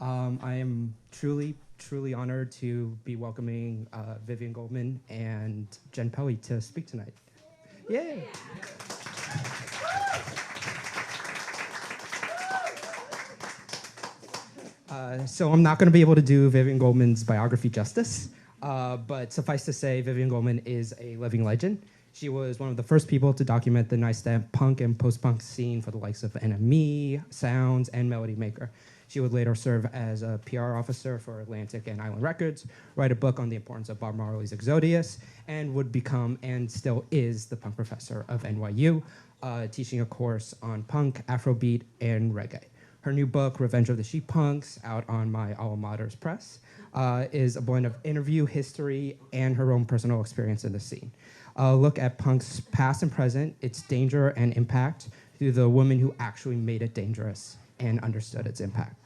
I am truly honored to be welcoming Vivien Goldman and Jenn Pelly to speak tonight. Yay! So I'm not going to be able to do Vivien Goldman's biography justice, but suffice to say, Vivien Goldman is a living legend. She was one of the first people to document the nice punk and post-punk scene for the likes of NME, Sounds, and Melody Maker. She would later serve as a PR officer for Atlantic and Island Records, write a book on the importance of Bob Marley's Exodus, and would become, and still is, the punk professor of NYU, teaching a course on punk, Afrobeat, and reggae. Her new book, Revenge of the ShePunks, out on my alma mater's press, is a blend of interview, history, and her own personal experience in the scene. A look at punk's past and present, its danger and impact, through the woman who actually made it dangerous and understood its impact.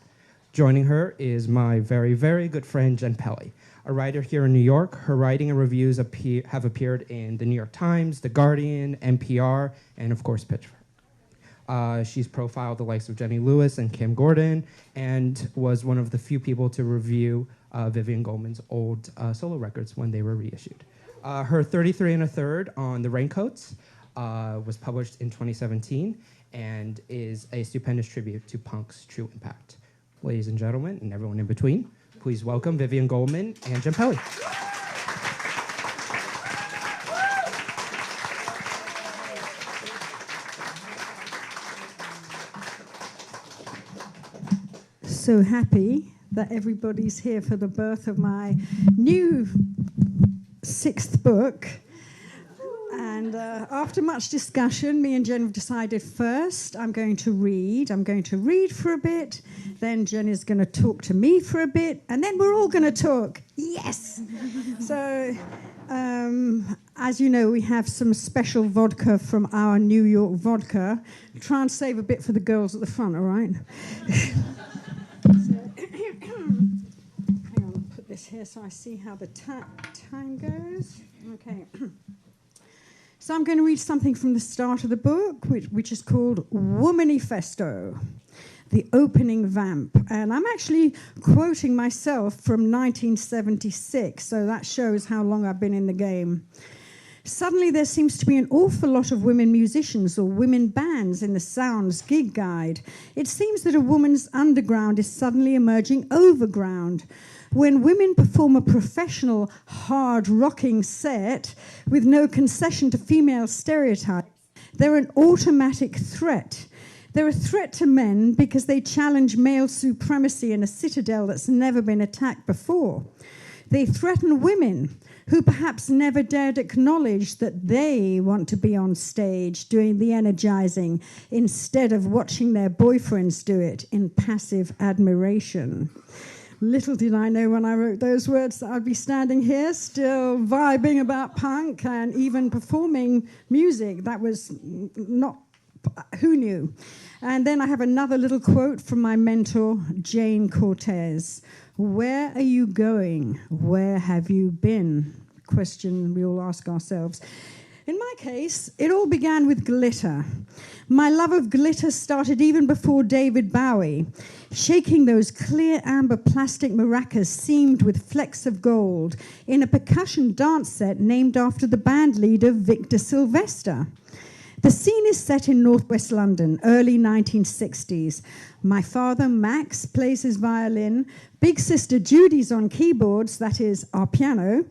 Joining her is my very, very good friend, Jenn Pelly, a writer here in New York. Her writing and reviews have appeared in The New York Times, The Guardian, NPR, and of course, Pitchfork. She's profiled the likes of Jenny Lewis and Kim Gordon, and was one of the few people to review Vivien Goldman's old solo records when they were reissued. Her 33 1/3 on The Raincoats was published in 2017 and is a stupendous tribute to punk's true impact. Ladies and gentlemen, and everyone in between, please welcome Vivien Goldman and Jenn Pelly. So happy that everybody's here for the birth of my new 6th book. And after much discussion, me and Jenn have decided first I'm going to read. I'm going to read for a bit. Then Jenn is going to talk to me for a bit. And then we're all going to talk. Yes! So, as you know, we have some special vodka from our New York vodka. Try and save a bit for the girls at the front, all right? Hang on, put this here so I see how the time goes. Okay. So I'm going to read something from the start of the book, which is called Womanifesto, the opening vamp. And I'm actually quoting myself from 1976, so that shows how long I've been in the game. Suddenly there seems to be an awful lot of women musicians or women bands in the Sounds gig guide. It seems that a woman's underground is suddenly emerging overground. When women perform a professional, hard-rocking set with no concession to female stereotypes, they're an automatic threat. They're a threat to men because they challenge male supremacy in a citadel that's never been attacked before. They threaten women who perhaps never dared acknowledge that they want to be on stage doing the energizing instead of watching their boyfriends do it in passive admiration. Little did I know when I wrote those words that I'd be standing here still vibing about punk and even performing music. That was not, who knew? And then I have another little quote from my mentor, Jane Cortez. Where are you going? Where have you been? Question we all ask ourselves. In my case, it all began with glitter. My love of glitter started even before David Bowie, shaking those clear amber plastic maracas seamed with flecks of gold in a percussion dance set named after the band leader Victor Sylvester. The scene is set in northwest London, early 1960s. My father, Max, plays his violin. Big sister Judy's on keyboards, that is, our piano.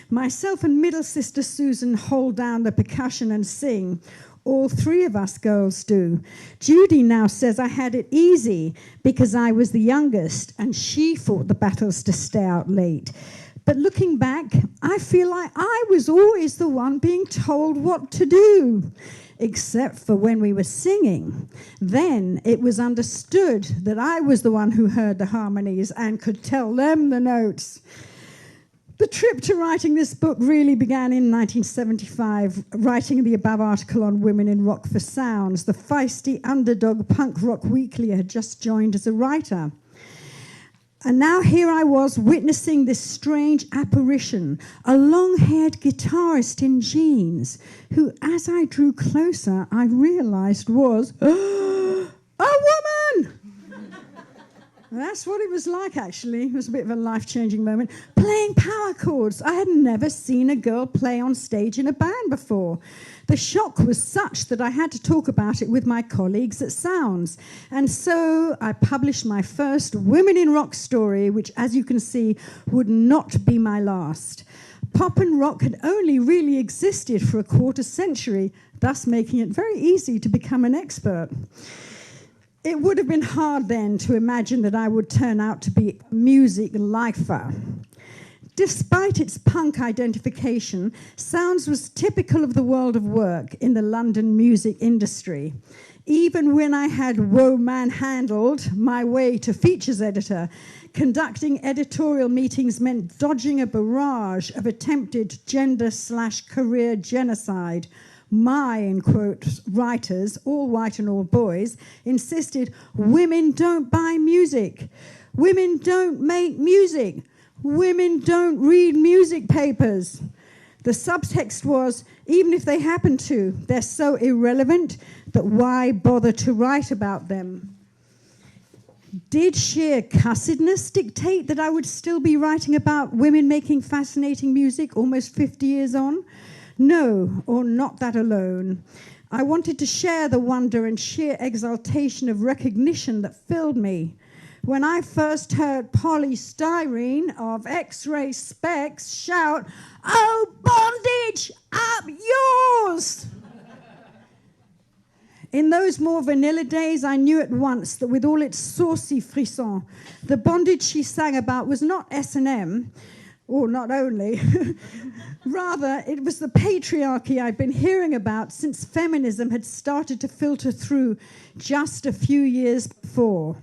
Myself and middle sister Susan hold down the percussion and sing. All 3 of us girls do. Judy now says I had it easy because I was the youngest and she fought the battles to stay out late. But looking back, I feel like I was always the one being told what to do, except for when we were singing. Then it was understood that I was the one who heard the harmonies and could tell them the notes. The trip to writing this book really began in 1975, writing the above article on women in rock for Sounds. The feisty underdog Punk Rock Weekly had just joined as a writer. And now here I was witnessing this strange apparition, a long-haired guitarist in jeans, who, as I drew closer, I realized was a woman! That's what it was like, actually. It was a bit of a life-changing moment. Playing power chords. I had never seen a girl play on stage in a band before. The shock was such that I had to talk about it with my colleagues at Sounds. And so I published my first Women in Rock story, which, as you can see, would not be my last. Pop and rock had only really existed for a quarter century, thus making it very easy to become an expert. It would have been hard then to imagine that I would turn out to be a music lifer. Despite its punk identification, Sounds was typical of the world of work in the London music industry. Even when I had manhandled my way to features editor, conducting editorial meetings meant dodging a barrage of attempted gender/career genocide. My, in quotes, writers, all white and all boys, insisted women don't buy music, women don't make music, women don't read music papers. The subtext was, even if they happen to, they're so irrelevant that why bother to write about them? Did sheer cussedness dictate that I would still be writing about women making fascinating music almost 50 years on? No, or not that alone. I wanted to share the wonder and sheer exaltation of recognition that filled me. When I first heard polystyrene of X-ray specs shout, "Oh, bondage, up yours!" In those more vanilla days, I knew at once that with all its saucy frisson, the bondage she sang about was not S&M, or not only. Rather, it was the patriarchy I'd been hearing about since feminism had started to filter through just a few years before.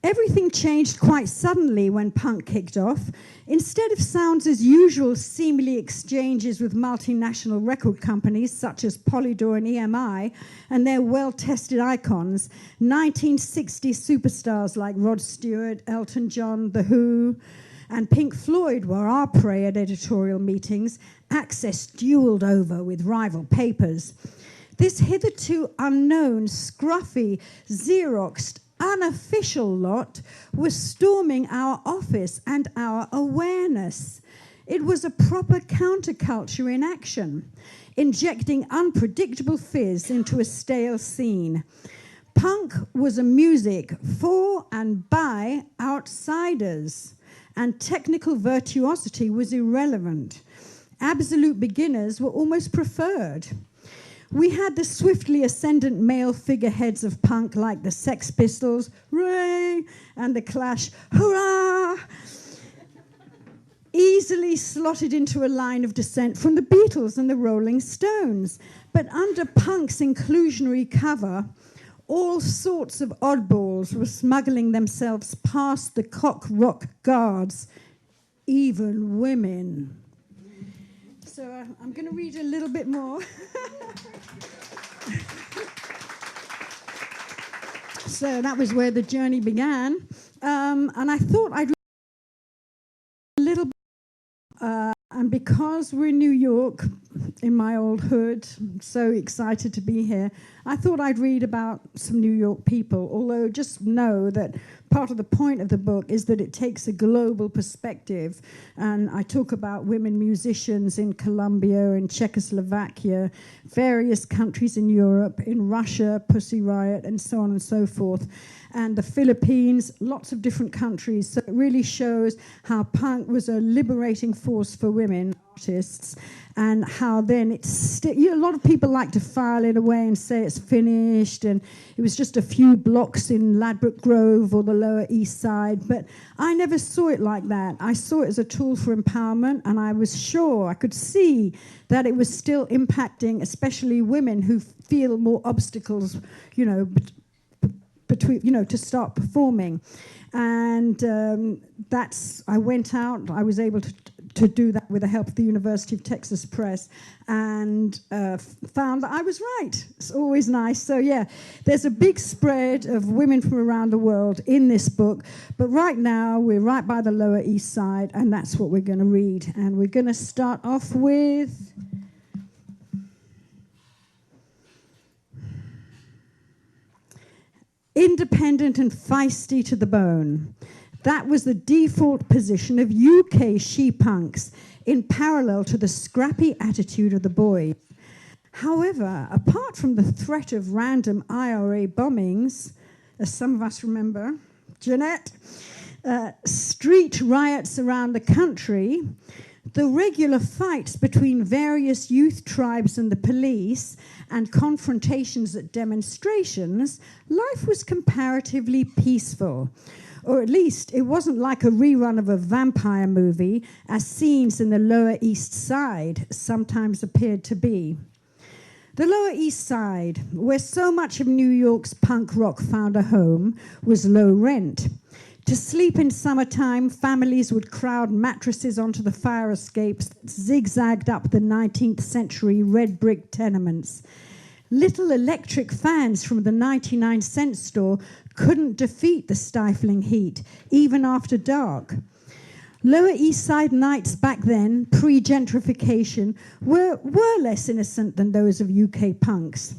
Everything changed quite suddenly when punk kicked off. Instead of Sounds' usual seemingly exchanges with multinational record companies such as Polydor and EMI and their well-tested icons, 1960s superstars like Rod Stewart, Elton John, The Who, and Pink Floyd were our prey at editorial meetings, access dueled over with rival papers. This hitherto unknown, scruffy, Xeroxed, unofficial lot was storming our office and our awareness. It was a proper counterculture in action, injecting unpredictable fizz into a stale scene. Punk was a music for and by outsiders, and technical virtuosity was irrelevant. Absolute beginners were almost preferred. We had the swiftly ascendant male figureheads of punk like the Sex Pistols, Ray, and the Clash, hurrah, easily slotted into a line of descent from the Beatles and the Rolling Stones. But under punk's inclusionary cover, all sorts of oddballs were smuggling themselves past the cock rock guards, even women. So I'm going to read a little bit more. So that was where the journey began. And I thought I'd read a little bit. And because we're in New York, in my old hood, I'm so excited to be here, I thought I'd read about some New York people, although just know that part of the point of the book is that it takes a global perspective, and I talk about women musicians in Colombia, in Czechoslovakia, various countries in Europe, in Russia, Pussy Riot, and so on and so forth, and the Philippines, lots of different countries. So it really shows how punk was a liberating force for women artists, and how then it's a lot of people like to file it away and say it's finished and it was just a few blocks in Ladbroke Grove or the Lower East Side, but I never saw it like that. I saw it as a tool for empowerment, and I was sure, I could see that it was still impacting especially women who feel more obstacles, between, to start performing. And I went out, I was able to do that with the help of the University of Texas Press, and found that I was right. It's always nice. So yeah, there's a big spread of women from around the world in this book, but right now we're right by the Lower East Side, and that's what we're going to read. And we're going to start off with independent and feisty to the bone. That was the default position of UK ShePunks, in parallel to the scrappy attitude of the boys. However, apart from the threat of random IRA bombings, as some of us remember, Jeanette, street riots around the country, the regular fights between various youth tribes and the police, and confrontations at demonstrations, life was comparatively peaceful. Or at least it wasn't like a rerun of a vampire movie, as scenes in the Lower East Side sometimes appeared to be. The Lower East Side, where so much of New York's punk rock found a home, was low rent. To sleep in summertime, families would crowd mattresses onto the fire escapes that zigzagged up the 19th century red brick tenements. Little electric fans from the 99-cent store couldn't defeat the stifling heat, even after dark. Lower East Side nights back then, pre-gentrification, were less innocent than those of UK punks.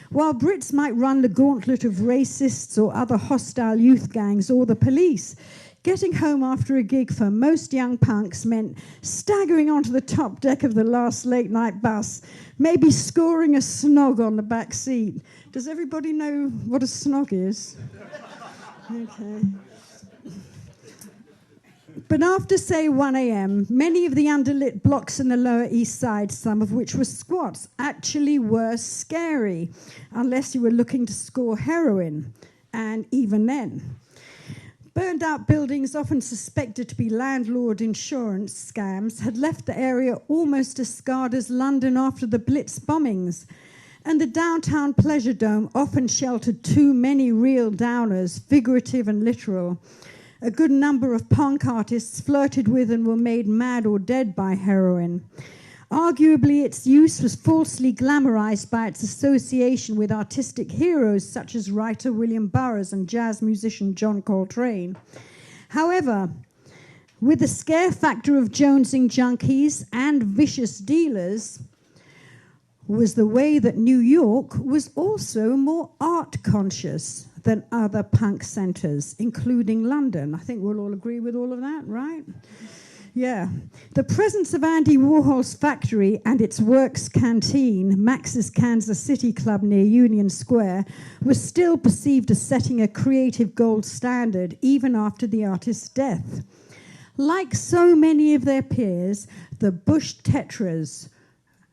While Brits might run the gauntlet of racists or other hostile youth gangs or the police, getting home after a gig for most young punks meant staggering onto the top deck of the last late-night bus, maybe scoring a snog on the back seat. Does everybody know what a snog is? Okay. But after, say, 1 a.m., many of the underlit blocks in the Lower East Side, some of which were squats, actually were scary, unless you were looking to score heroin, and even then. Burned-out buildings, often suspected to be landlord insurance scams, had left the area almost as scarred as London after the Blitz bombings, and the downtown Pleasure Dome often sheltered too many real downers, figurative and literal. A good number of punk artists flirted with and were made mad or dead by heroin. Arguably, its use was falsely glamorized by its association with artistic heroes such as writer William Burroughs and jazz musician John Coltrane. However, with the scare factor of jonesing junkies and vicious dealers, was the way that New York was also more art conscious than other punk centers, including London. I think we'll all agree with all of that, right? Yeah. The presence of Andy Warhol's factory and its works canteen, Max's Kansas City Club near Union Square, was still perceived as setting a creative gold standard even after the artist's death. Like so many of their peers, the Bush Tetras,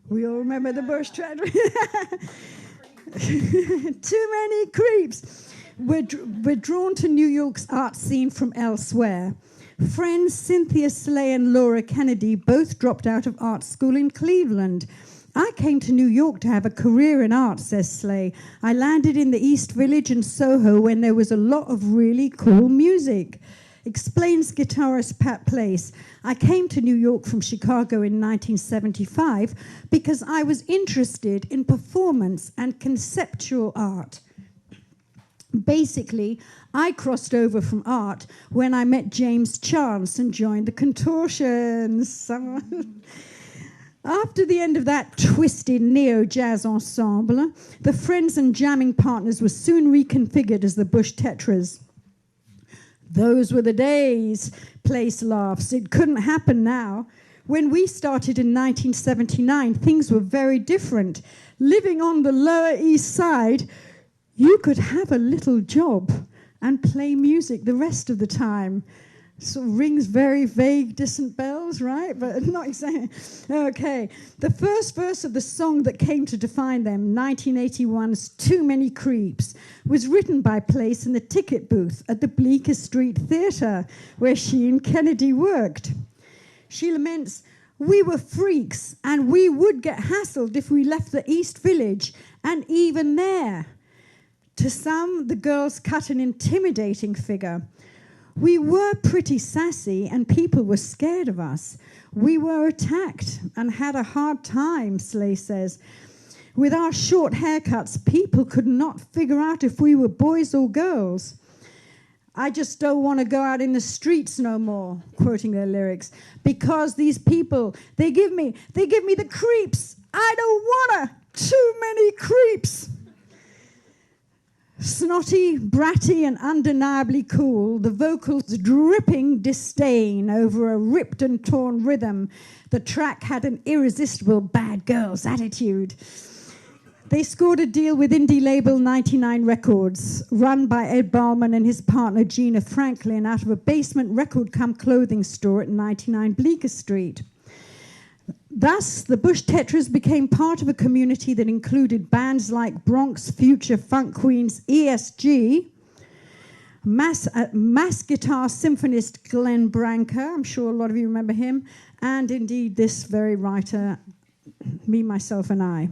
we all remember the Bush Tetras, too many creeps, we're drawn to New York's art scene from elsewhere. Friends Cynthia Slay and Laura Kennedy both dropped out of art school in Cleveland. I came to New York to have a career in art, says Slay. I landed in the East Village and Soho when there was a lot of really cool music. Explains guitarist Pat Place. I came to New York from Chicago in 1975 because I was interested in performance and conceptual art. Basically, I crossed over from art when I met James Chance and joined the Contortions. After the end of that twisted neo-jazz ensemble, the friends and jamming partners were soon reconfigured as the Bush Tetras. Those were the days, Place laughs. It couldn't happen now. When we started in 1979, things were very different. Living on the Lower East Side, you could have a little job and play music the rest of the time. So rings very vague, distant bells, right? But not exactly. Okay. The first verse of the song that came to define them, 1981's Too Many Creeps, was written by Place in the ticket booth at the Bleecker Street Theatre, where she and Kennedy worked. She laments, "We were freaks, and we would get hassled if we left the East Village, and even there." To some, the girls cut an intimidating figure. We were pretty sassy, and people were scared of us. We were attacked and had a hard time, Slay says. With our short haircuts, people could not figure out if we were boys or girls. I just don't want to go out in the streets no more, quoting their lyrics, because these people, they give me the creeps. I don't want to. Too many creeps. Snotty, bratty, and undeniably cool, the vocals dripping disdain over a ripped and torn rhythm. The track had an irresistible bad girl's attitude. They scored a deal with indie label 99 Records, run by Ed Ballman and his partner Gina Franklin, out of a basement record-cum-clothing store at 99 Bleecker Street. Thus, the Bush Tetras became part of a community that included bands like Bronx Future Funk Queens ESG, mass guitar symphonist Glenn Branca, I'm sure a lot of you remember him, and indeed this very writer, me, myself, and I.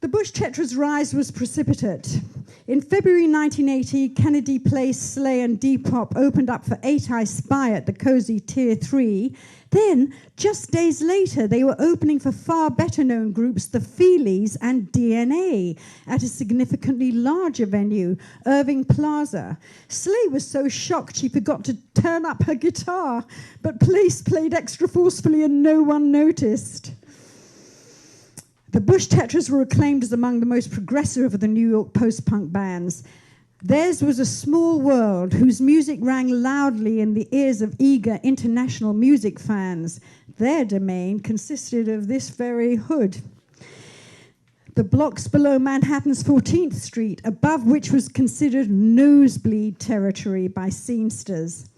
The Bush Tetras' rise was precipitate. In February 1980, Kennedy Place, Slay and Depop opened up for 8 I Spy at the Cozy Tier 3. Then, just days later, they were opening for far better-known groups, the Feelies and DNA, at a significantly larger venue, Irving Plaza. Slay was so shocked she forgot to turn up her guitar, but Place played extra forcefully and no one noticed. The Bush Tetras were acclaimed as among the most progressive of the New York post-punk bands. Theirs was a small world whose music rang loudly in the ears of eager international music fans. Their domain consisted of this very hood. The blocks below Manhattan's 14th Street, above which was considered nosebleed territory by scenesters.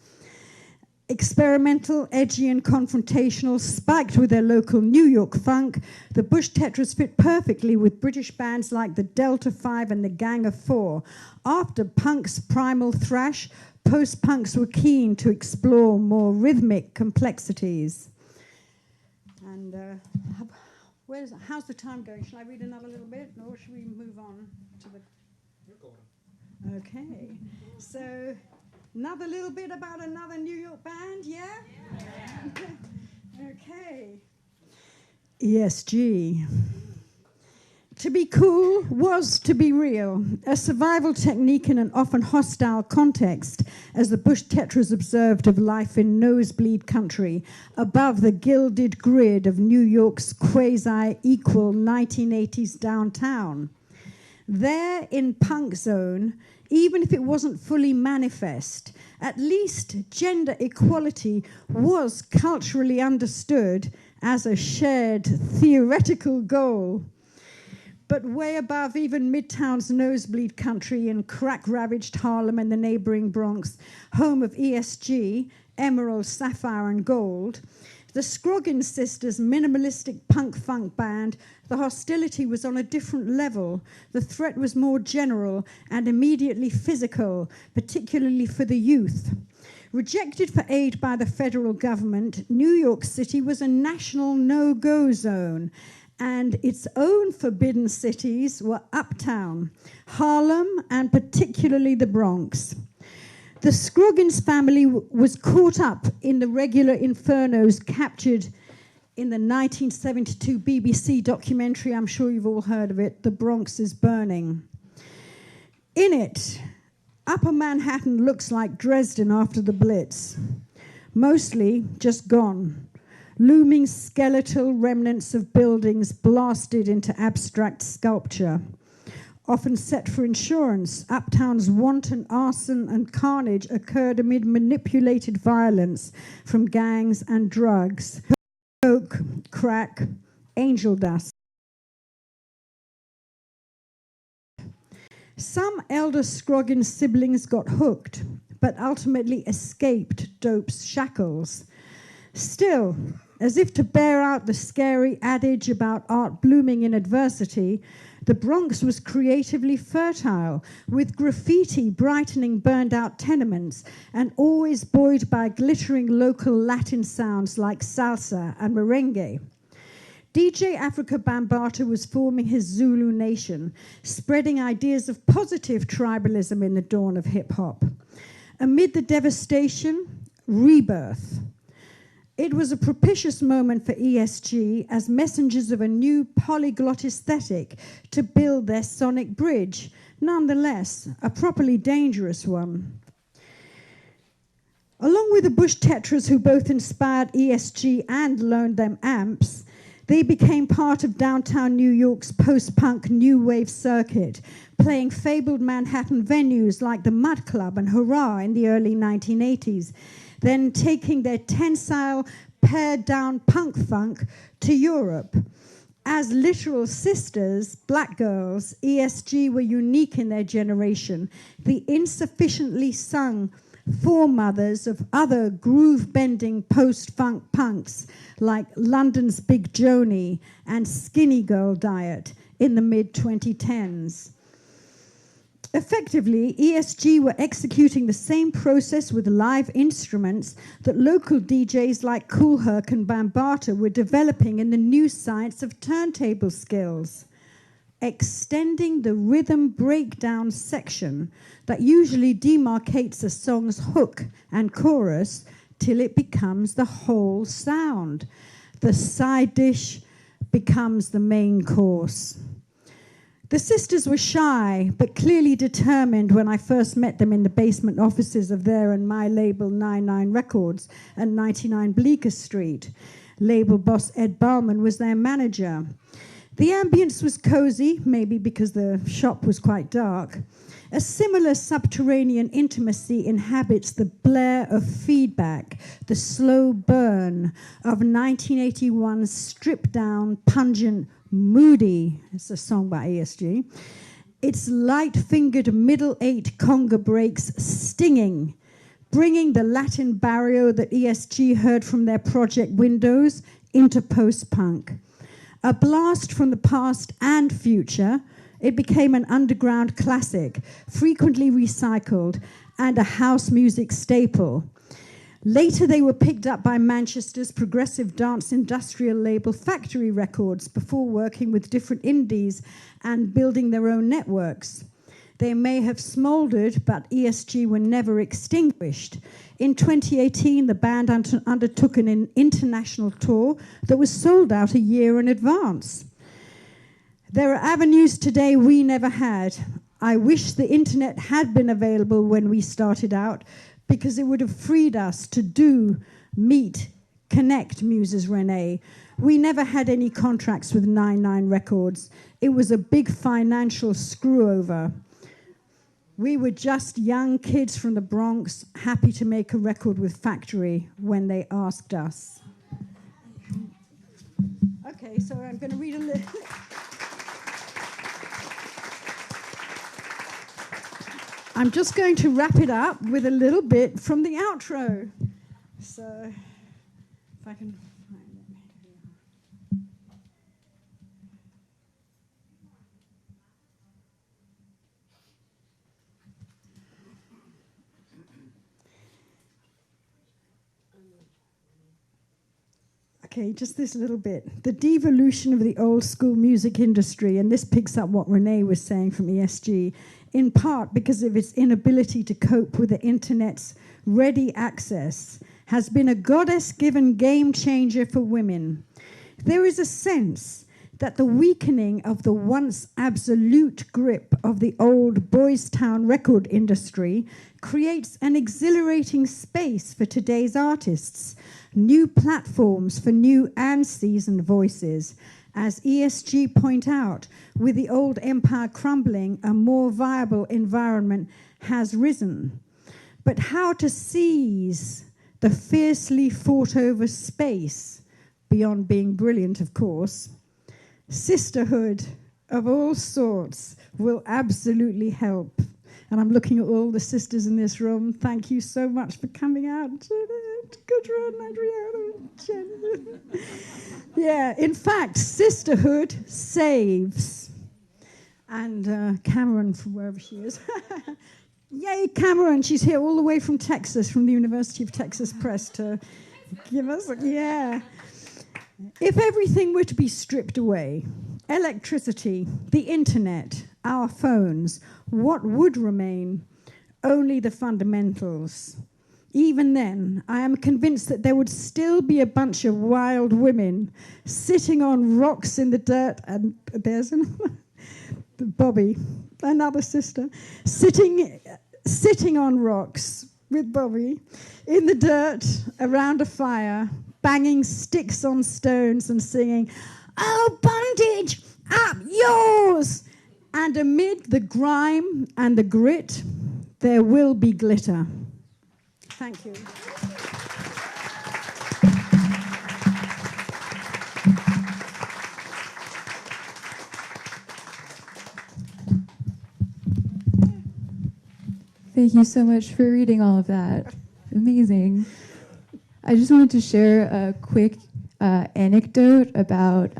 Experimental, edgy, and confrontational, spiked with their local New York funk, the Bush Tetras fit perfectly with British bands like the Delta 5 and the Gang of Four. After punk's primal thrash, post-punks were keen to explore more rhythmic complexities. And how's the time going? Shall I read another little bit, or should we move on to the... Okay, so... Another little bit about another New York band, yeah? Okay. ESG. To be cool was to be real, a survival technique in an often hostile context, as the Bush Tetras observed of life in nosebleed country, above the gilded grid of New York's quasi-equal 1980s downtown. There in Punk Zone, even if it wasn't fully manifest, at least gender equality was culturally understood as a shared theoretical goal. But way above even Midtown's nosebleed country in crack-ravaged Harlem and the neighboring Bronx, home of ESG, Emerald, Sapphire and Gold, the Scroggins Sisters' minimalistic punk-funk band, the hostility was on a different level. The threat was more general and immediately physical, particularly for the youth. Rejected for aid by the federal government, New York City was a national no-go zone, and its own forbidden cities were Uptown, Harlem, and particularly the Bronx. The Scroggins family was caught up in the regular infernos captured in the 1972 BBC documentary, I'm sure you've all heard of it, The Bronx is Burning. In it, Upper Manhattan looks like Dresden after the Blitz, mostly just gone. Looming skeletal remnants of buildings blasted into abstract sculpture. Often set for insurance, Uptown's wanton arson and carnage occurred amid manipulated violence from gangs and drugs. Coke, crack, angel dust. Some elder Scroggins siblings got hooked, but ultimately escaped dope's shackles. Still, as if to bear out the scary adage about art blooming in adversity, the Bronx was creatively fertile, with graffiti brightening burned-out tenements and always buoyed by glittering local Latin sounds like salsa and merengue. DJ Africa Bambaataa was forming his Zulu nation, spreading ideas of positive tribalism in the dawn of hip-hop. Amid the devastation, rebirth. It was a propitious moment for ESG as messengers of a new polyglot aesthetic to build their sonic bridge, nonetheless, a properly dangerous one. Along with the Bush Tetras, who both inspired ESG and loaned them amps, They became part of downtown New York's post-punk new wave circuit, playing fabled Manhattan venues like the Mud Club and Hurrah in the early 1980s, then taking their tensile, pared-down punk funk to Europe. As literal sisters, black girls, ESG were unique in their generation, the insufficiently sung foremothers of other groove-bending post-funk punks like London's Big Joni and Skinny Girl Diet in the mid-2010s. Effectively, ESG were executing the same process with live instruments that local DJs like Kool Herc and Bambaataa were developing in the new science of turntable skills, extending the rhythm breakdown section that usually demarcates a song's hook and chorus till it becomes the whole sound. The side dish becomes the main course. The sisters were shy, but clearly determined when I first met them in the basement offices of their and my label 99 Records at 99 Bleecker Street. Label boss Ed Bauman was their manager. The ambience was cozy, maybe because the shop was quite dark. A similar subterranean intimacy inhabits the blare of feedback, the slow burn of 1981's stripped-down, pungent Moody. It's a song by ESG. Its light-fingered middle eight conga breaks stinging, bringing the Latin barrio that ESG heard from their project windows into post-punk. A blast from the past and future, it became an underground classic, frequently recycled, and a house music staple. Later, they were picked up by Manchester's progressive dance industrial label Factory Records before working with different indies and building their own networks. They may have smoldered, but ESG were never extinguished. In 2018, the band undertook an international tour that was sold out a year in advance. There are avenues today we never had. I wish the internet had been available when we started out, because it would have freed us to do, meet, connect, muses Renee. We never had any contracts with 99 Records. It was a big financial screw-over. We were just young kids from the Bronx, happy to make a record with Factory when they asked us. Okay, so I'm going to read a little. I'm just going to wrap it up with a little bit from the outro. So, if I can find it. Okay, just this little bit. The devolution of the old school music industry, and this picks up what Renee was saying from ESG, in part because of its inability to cope with the internet's ready access, has been a goddess-given game changer for women. There is a sense that the weakening of the once absolute grip of the old Boys Town record industry creates an exhilarating space for today's artists, new platforms for new and seasoned voices. As ESG point out, with the old empire crumbling, a more viable environment has risen. But how to seize the fiercely fought-over space, beyond being brilliant, of course, sisterhood of all sorts will absolutely help. And I'm looking at all the sisters in this room. Thank you so much for coming out. Good run, Adriana, Jenn. Yeah, in fact, sisterhood saves. And Cameron, from wherever she is. Yay, Cameron. She's here all the way from Texas, from the University of Texas Press, to give us, yeah. If everything were to be stripped away, electricity, the internet, our phones, what would remain? Only the fundamentals. Even then, I am convinced that there would still be a bunch of wild women sitting on rocks in the dirt, and there's Bobby, another sister, sitting on rocks with Bobby in the dirt around a fire, banging sticks on stones and singing, Oh, bondage, up yours! And amid the grime and the grit, there will be glitter. Thank you. Thank you so much for reading all of that. Amazing. I just wanted to share a quick anecdote about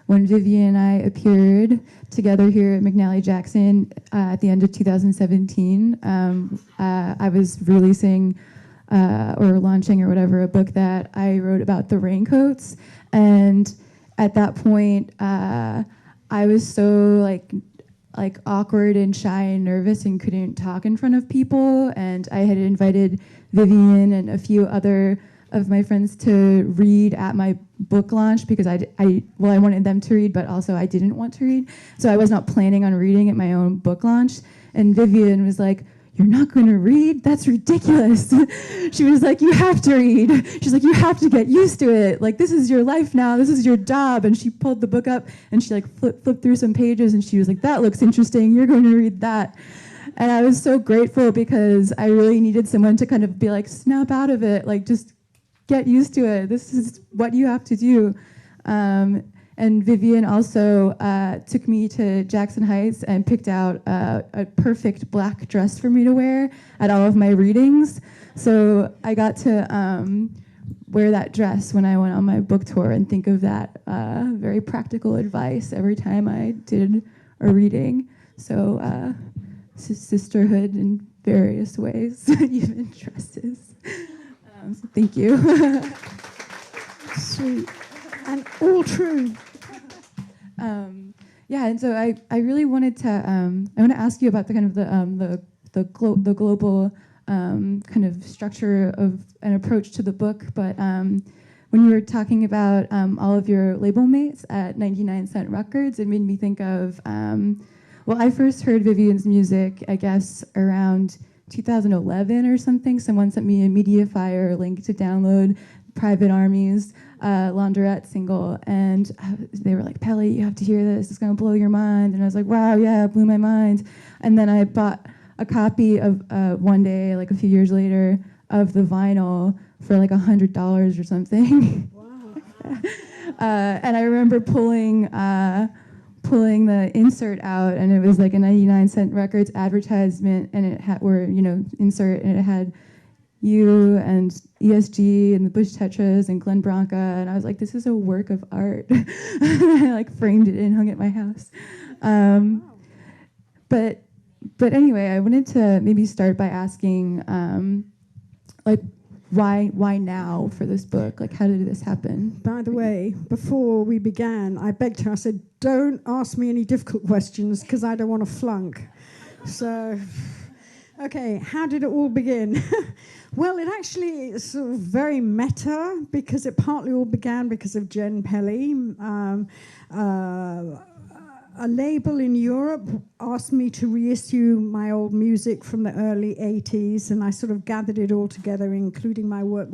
when Vivien and I appeared together here at McNally Jackson at the end of 2017. I was releasing or launching or whatever a book that I wrote about the raincoats, and at that point I was so like awkward and shy and nervous and couldn't talk in front of people, and I had invited Vivien and a few other of my friends to read at my book launch because I wanted them to read, but also I didn't want to read. So I was not planning on reading at my own book launch. And Vivien was like, "You're not going to read? That's ridiculous." She was like, "You have to read." She's like, "You have to get used to it. Like, this is your life now. This is your job." And she pulled the book up and she like flipped through some pages and she was like, "That looks interesting. You're going to read that." And I was so grateful because I really needed someone to kind of be like, snap out of it. Like, just get used to it. This is what you have to do. And Vivien also took me to Jackson Heights and picked out a perfect black dress for me to wear at all of my readings. So I got to wear that dress when I went on my book tour and think of that very practical advice every time I did a reading. So sisterhood in various ways, even dresses. So thank you. Sweet. And all true. Yeah, and so I really wanted to I want to ask you about the kind of the global kind of structure of an approach to the book. But when you were talking about all of your label mates at 99 Cent Records, it made me think of well, I first heard Vivien's music, I guess, around 2011 or something. Someone sent me a Mediafire link to download Private Army's Laundrette single, and they were like, "Pelly, you have to hear this, it's gonna blow your mind." And I was like, "Wow, yeah, it blew my mind." And then I bought a copy of one day, like a few years later, of the vinyl for like $100 or something. Wow. And I remember pulling the insert out, and it was like a 99 Cent Records advertisement, and it had insert, and it had you and ESG and the Bush Tetras and Glenn Branca, and I was like, this is a work of art. I like framed it and hung it at my house. But anyway, I wanted to maybe start by asking, like, why now for this book? Like, how did this happen? By the way, before we began, I begged her, I said, "Don't ask me any difficult questions because I don't want to flunk." So, okay, how did it all begin? Well, it actually is sort of very meta because it partly all began because of Jenn Pelly. A label in Europe asked me to reissue my old music from the early 80s, and I sort of gathered it all together, including my work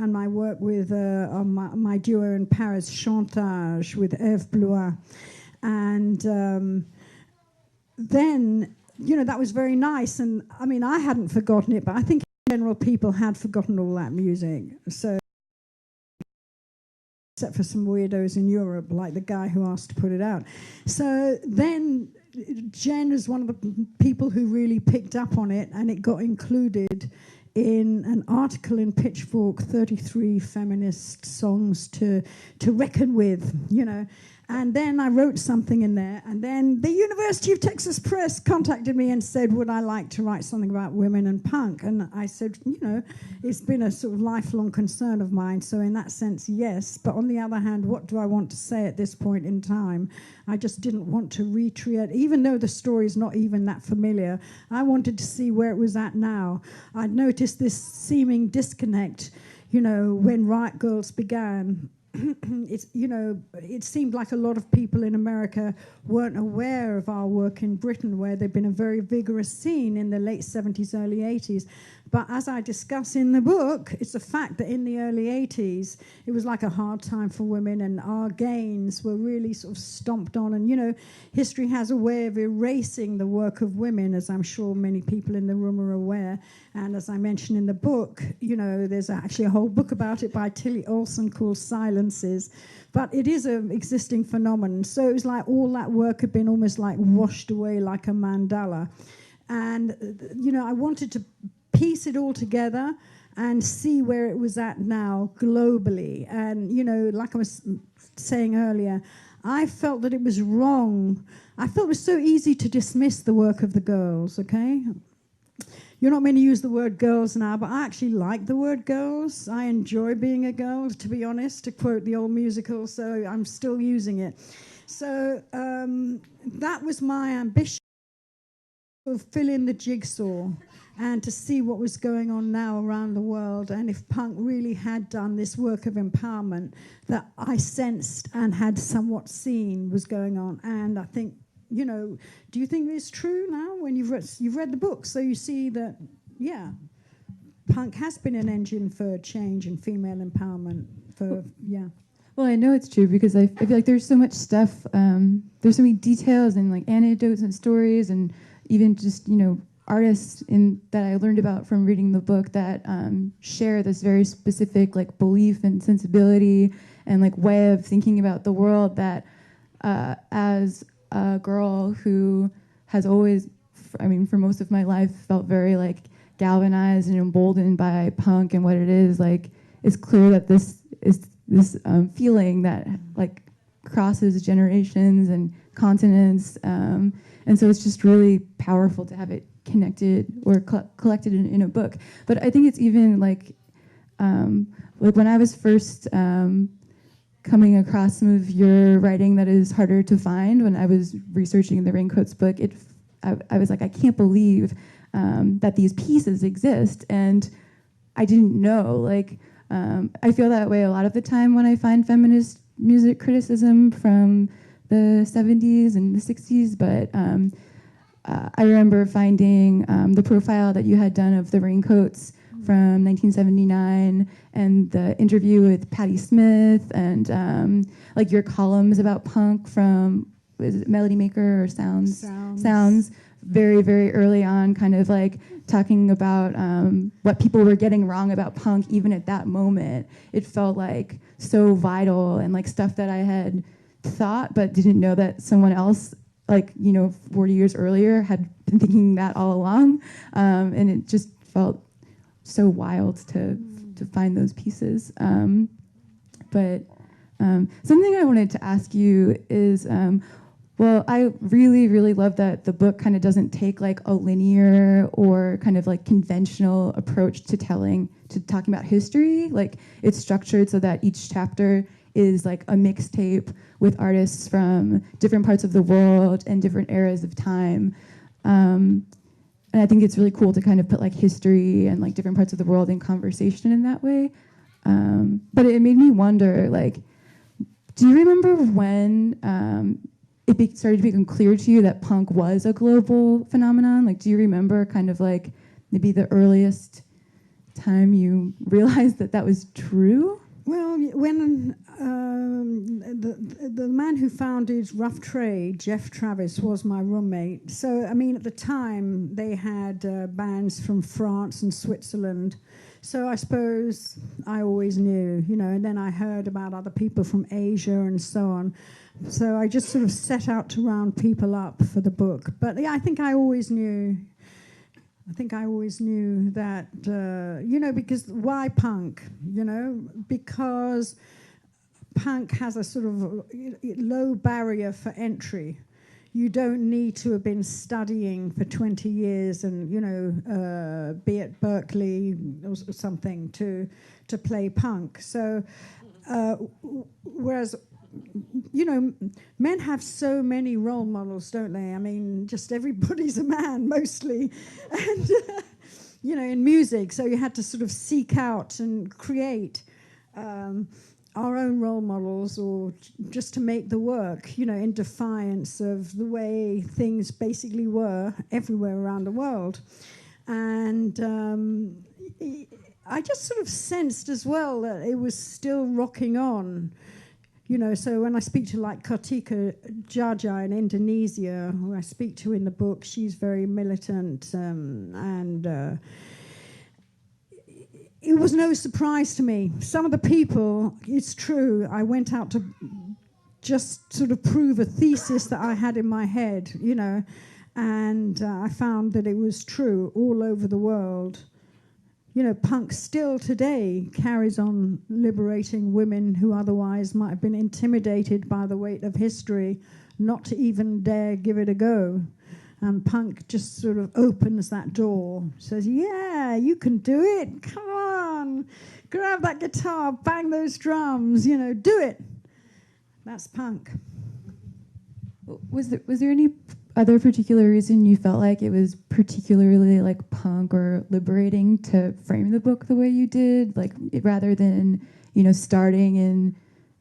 and my work with my duo in Paris, Chantage, with Eve Blois. And then, that was very nice. And, I mean, I hadn't forgotten it, but I think in general people had forgotten all that music. So, except for some weirdos in Europe, like the guy who asked to put it out. So then Jenn is one of the people who really picked up on it, and it got included in an article in Pitchfork, 33 feminist songs to reckon with, And then I wrote something in there, and then the University of Texas Press contacted me and said, would I like to write something about women and punk? And I said, it's been a sort of lifelong concern of mine, so in that sense, yes. But on the other hand, what do I want to say at this point in time? I just didn't want to recreate, even though the story is not even that familiar, I wanted to see where it was at now. I'd noticed this seeming disconnect, when Riot Girls began. It seemed like a lot of people in America weren't aware of our work in Britain, where there'd been a very vigorous scene in the late 70s, early 80s. But as I discuss in the book, it's a fact that in the early 80s, it was like a hard time for women, and our gains were really sort of stomped on. And, you know, history has a way of erasing the work of women, as I'm sure many people in the room are aware. And as I mentioned in the book, you know, there's actually a whole book about it by Tilly Olson called Silences. But it is an existing phenomenon. So it was like all that work had been almost like washed away like a mandala. And, you know, I wanted to piece it all together and see where it was at now globally. And, you know, like I was saying earlier, I felt that it was wrong. I felt it was so easy to dismiss the work of the girls, okay? You're not meant to use the word girls now, but I actually like the word girls. I enjoy being a girl, to be honest, to quote the old musical, so I'm still using it. So that was my ambition, to fill in the jigsaw and to see what was going on now around the world, and if punk really had done this work of empowerment that I sensed and had somewhat seen was going on. And I think, you know, do you think it's true now when you've read the book? So you see that, yeah, punk has been an engine for change and female empowerment for, yeah. Well, I know it's true because I feel like there's so much stuff, there's so many details and like anecdotes and stories and even just, you know, artists that I learned about from reading the book that share this very specific like belief and sensibility and like way of thinking about the world that as a girl who has always, I mean, for most of my life felt very like galvanized and emboldened by punk and what it is, like it's clear that this is this feeling that like crosses generations and continents, and so it's just really powerful to have it connected or collected in a book. But I think it's even like when I was first coming across some of your writing that is harder to find, when I was researching the Raincoats book, I was like, I can't believe that these pieces exist, and I didn't know. Like, I feel that way a lot of the time when I find feminist music criticism from the 70s and the 60s, but I remember finding the profile that you had done of the Raincoats from 1979 and the interview with Patti Smith and like your columns about punk from, is it Melody Maker or Sounds very, very early on, kind of like talking about what people were getting wrong about punk even at that moment. It felt like so vital and like stuff that I had thought but didn't know that someone else, like, you know, 40 years earlier had been thinking that all along. And it just felt so wild to find those pieces. But something I wanted to ask you is, well, I really, really love that the book kind of doesn't take like a linear or kind of like conventional approach to talking about history. Like it's structured so that each chapter is like a mixtape with artists from different parts of the world and different eras of time. And I think it's really cool to kind of put like history and like different parts of the world in conversation in that way. But it made me wonder, like, do you remember when it started to become clear to you that punk was a global phenomenon? Like, do you remember kind of like maybe the earliest time you realized that that was true? Well, when the man who founded Rough Trade, Jeff Travis, was my roommate. So, I mean, at the time, they had bands from France and Switzerland. So I suppose I always knew, you know, and then I heard about other people from Asia and so on. So I just sort of set out to round people up for the book. But yeah, I think I always knew that, you know, because why punk? You know, because punk has a sort of low barrier for entry. You don't need to have been studying for 20 years and, you know, be at Berkeley or something to play punk. So, whereas, you know, men have so many role models, don't they? I mean, just everybody's a man, mostly. And, you know, in music, so you had to sort of seek out and create our own role models, or just to make the work, you know, in defiance of the way things basically were everywhere around the world. And I just sort of sensed as well that it was still rocking on. So when I speak to like Kartika Jaja in Indonesia, who I speak to in the book, she's very militant, and it was no surprise to me. Some of the people, it's true, I went out to just sort of prove a thesis that I had in my head, and I found that it was true all over the world. Punk still today carries on liberating women who otherwise might have been intimidated by the weight of history, not to even dare give it a go. And punk just sort of opens that door, says, yeah, you can do it. Come on, grab that guitar, bang those drums, do it. That's punk. Was there any other particular reason you felt like it was particularly like punk or liberating to frame the book the way you did, like rather than starting in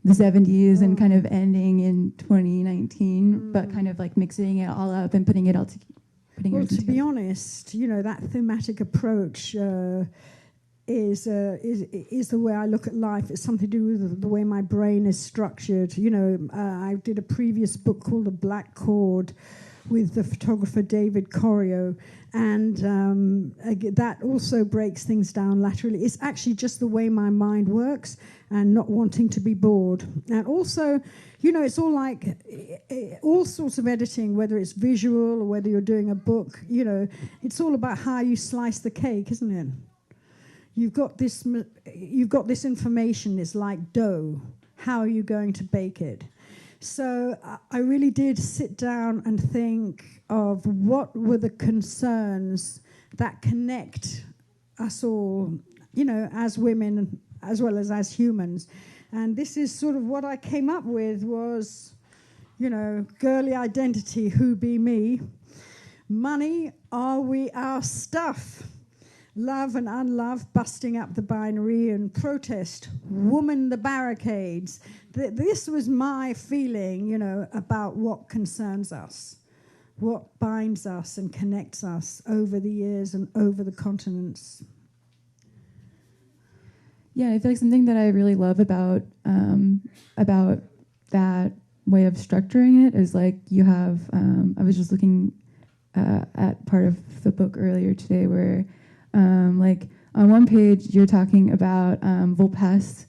the 70s and kind of ending in 2019, but kind of like mixing it all up and putting it all together? Well, to be honest, that thematic approach is the way I look at life. It's something to do with the way my brain is structured. I did a previous book called The Black Chord with the photographer David Corio, and that also breaks things down laterally. It's actually just the way my mind works and not wanting to be bored. And also, it's all like all sorts of editing, whether it's visual or whether you're doing a book, it's all about how you slice the cake, isn't it? You've got this information, it's like dough. How are you going to bake it? So I really did sit down and think of what were the concerns that connect us all, as women as well as humans. And this is sort of what I came up with was, girly identity, who be me? Money, are we our stuff? Love and unlove, busting up the binary, and protest, woman the barricades. This was my feeling, about what concerns us, what binds us and connects us over the years and over the continents. Yeah, I feel like something that I really love about that way of structuring it is like you have, I was just looking at part of the book earlier today where like on one page you're talking about Volpes,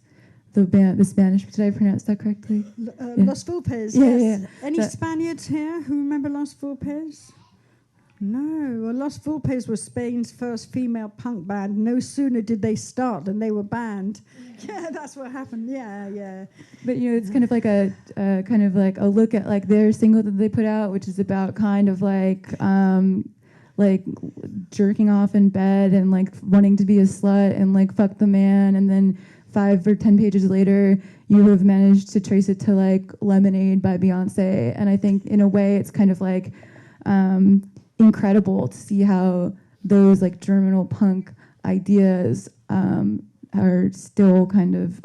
the Spanish. Did I pronounce that correctly? Los Volpes. Yeah, yes. yeah. Any Spaniards here who remember Los Volpes? No. Well, Los Volpes was Spain's first female punk band. No sooner did they start than they were banned. Yeah, that's what happened. Yeah. But it's kind of like a look at like their single that they put out, which is about kind of like jerking off in bed and like wanting to be a slut and like fuck the man, and then 5 or 10 pages later you have managed to trace it to like Lemonade by Beyonce. And I think in a way it's kind of like incredible to see how those like germinal punk ideas are still kind of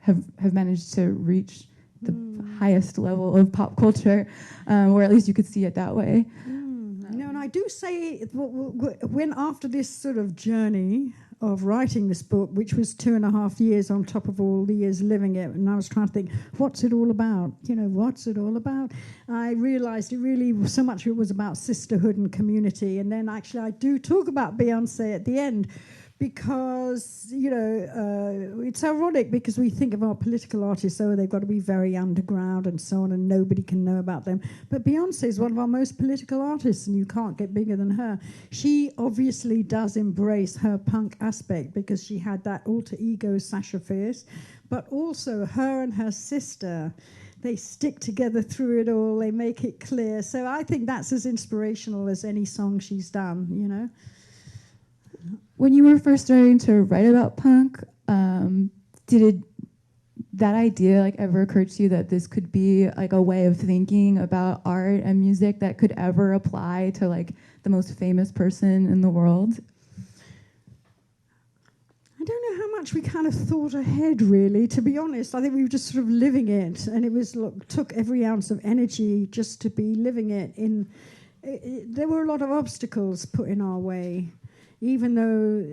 have managed to reach the highest level of pop culture, or at least you could see it that way. No, and I do say when after this sort of journey of writing this book, which was 2.5 years on top of all the years living it, and I was trying to think, what's it all about? What's it all about? I realized it really, so much of it was about sisterhood and community. And then actually I do talk about Beyonce at the end, because, it's ironic because we think of our political artists, they've got to be very underground and so on, and nobody can know about them. But Beyonce is one of our most political artists, and you can't get bigger than her. She obviously does embrace her punk aspect because she had that alter ego, Sasha Fierce, but also her and her sister, they stick together through it all, they make it clear. So I think that's as inspirational as any song she's done, When you were first starting to write about punk, did that idea like ever occur to you that this could be like a way of thinking about art and music that could ever apply to like the most famous person in the world? I don't know how much we kind of thought ahead, really, to be honest. I think we were just sort of living it, and it was took every ounce of energy just to be living it. There were a lot of obstacles put in our way. even though